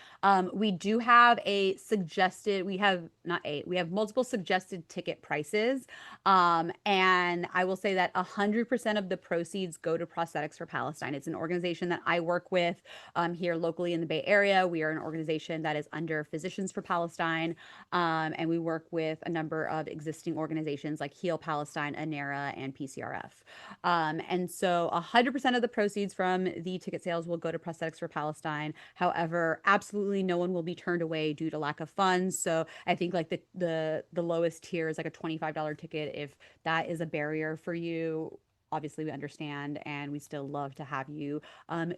we do have a suggested, we have not a, we have multiple suggested ticket prices. And I will say that 100% of the proceeds go to Prosthetics for Palestine. It's an organization that I work with here locally in the Bay Area. We are an organization that is under Physicians for Palestine. And we work with a number of existing organizations like Heal Palestine, ANERA, and PCRF. And so 100% of the proceeds from the ticket sales will go to Prosthetics for Palestine. However, absolutely no one will be turned away due to lack of funds. So I think think like the lowest tier is like a $25 ticket. If that is a barrier for you, obviously we understand, and we still love to have you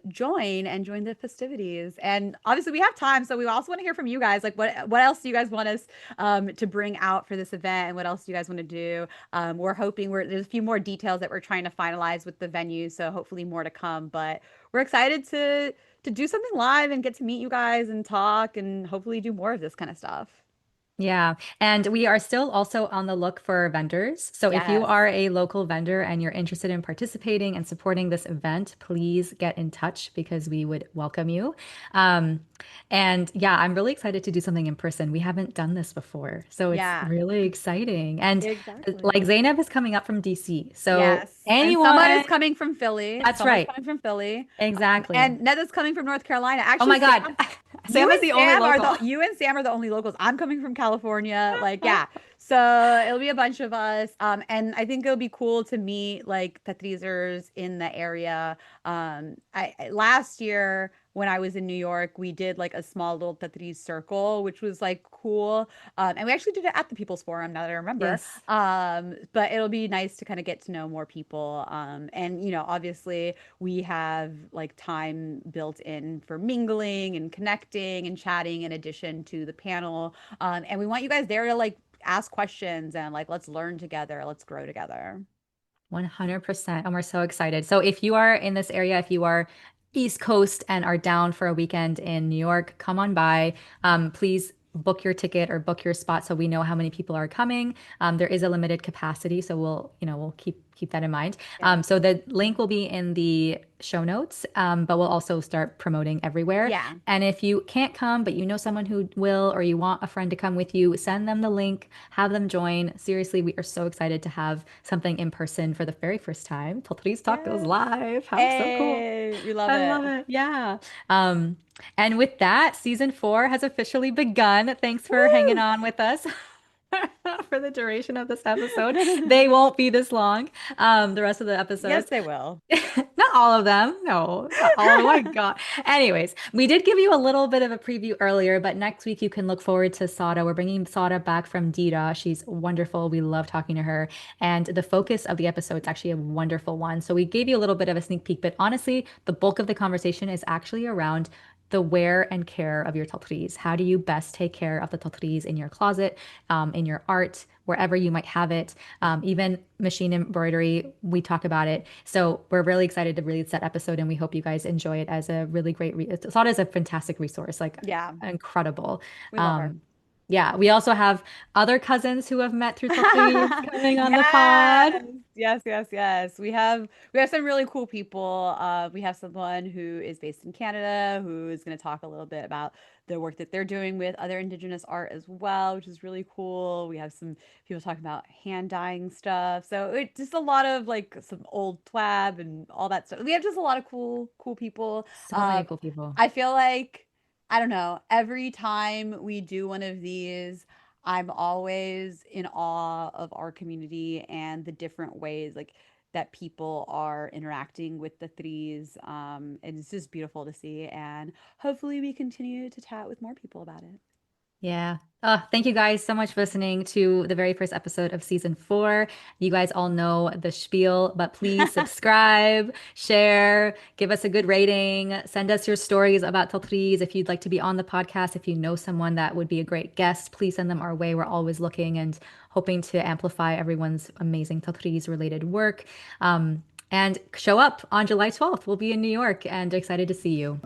join the festivities. And obviously we have time, so we also want to hear from you guys. Like, what else do you guys want us to bring out for this event, and what else do you guys want to do? We're hoping there's a few more details that we're trying to finalize with the venue, so hopefully more to come. But we're excited to do something live and get to meet you guys and talk and hopefully do more of this kind of stuff. Yeah. And we are still also on the look for vendors. So if you Yes. are a local vendor and you're interested in participating and supporting this event, please get in touch because we would welcome you. Um, and yeah, I'm really excited to do something in person. We haven't done this before. So it's Yeah, really exciting. And exactly. like Zainab is coming up from DC. So Yes. And Samad is anyone, coming from Philly. that's Samad's right. coming from Philly. Exactly. And Neda's coming from North Carolina. Oh Actually, my God. Sam is the only local. You and Sam are the only locals. I'm coming from California. Like, yeah. So it'll be a bunch of us. And I think it'll be cool to meet like Tatreezers in the area. Last year when I was in New York, we did like a small little Tatreez circle, which was like cool. And we actually did it at the People's Forum, now that I remember. Yes. But it'll be nice to kind of get to know more people. And obviously we have like time built in for mingling and connecting and chatting in addition to the panel. And we want you guys there to like ask questions and like let's learn together, let's grow together. 100%. And we're so excited. So if you are in this area, if you are East Coast and are down for a weekend in New York, come on by. Please book your ticket or book your spot so we know how many people are coming. There is a limited capacity, so we'll keep that in mind. Yeah. So the link will be in the show notes, but we'll also start promoting everywhere. Yeah. And if you can't come, but you know someone who will, or you want a friend to come with you, send them the link, have them join. Seriously, we are so excited to have something in person for the very first time. Tatreez Talk goes Yes. live. How so cool. Hey, we love I it. love it. Yeah. Um, and with that, season 4 has officially begun. Thanks for hanging Woo! on with us for the duration of this episode. They won't be this long. The rest of the Yes, episodes. they will. Not all of them. No, not all of them. Oh my God. Anyways, we did give you a little bit of a preview earlier, but next week you can look forward to Sada. We're bringing Sada back from Dita. She's wonderful. We love talking to her. And the focus of the episode is actually a wonderful one. So we gave you a little bit of a sneak peek, but honestly, the bulk of the conversation is actually around the wear and care of your tatreez. How do you best take care of the tatreez in your closet, in your art, wherever you might have it, even machine embroidery, we talk about it. So we're really excited to release that episode, and we hope you guys enjoy it as a really great, Sada is a fantastic resource, like Yeah, incredible. we love her. Um, yeah, we also have other cousins who have met through tatreez coming on the pod. Yes, yes, yes, yes. We have some really cool people. We have someone who is based in Canada who is going to talk a little bit about the work that they're doing with other Indigenous art as well, which is really cool. We have some people talking about hand dyeing stuff. So it's just a lot of like some old twab and all that stuff. We have just a lot of cool people. So many cool people. I feel like I don't know, every time we do one of these, I'm always in awe of our community and the different ways like that people are interacting with the threes. And it's just beautiful to see. And hopefully we continue to chat with more people about it. Yeah. Thank you guys so much for listening to the very first episode of season 4. You guys all know the spiel, but please subscribe, share, give us a good rating, send us your stories about Tatreez. If you'd like to be on the podcast, if you know someone that would be a great guest, please send them our way. We're always looking and hoping to amplify everyone's amazing Tatreez related work. And show up on July 12th. We'll be in New York and excited to see you.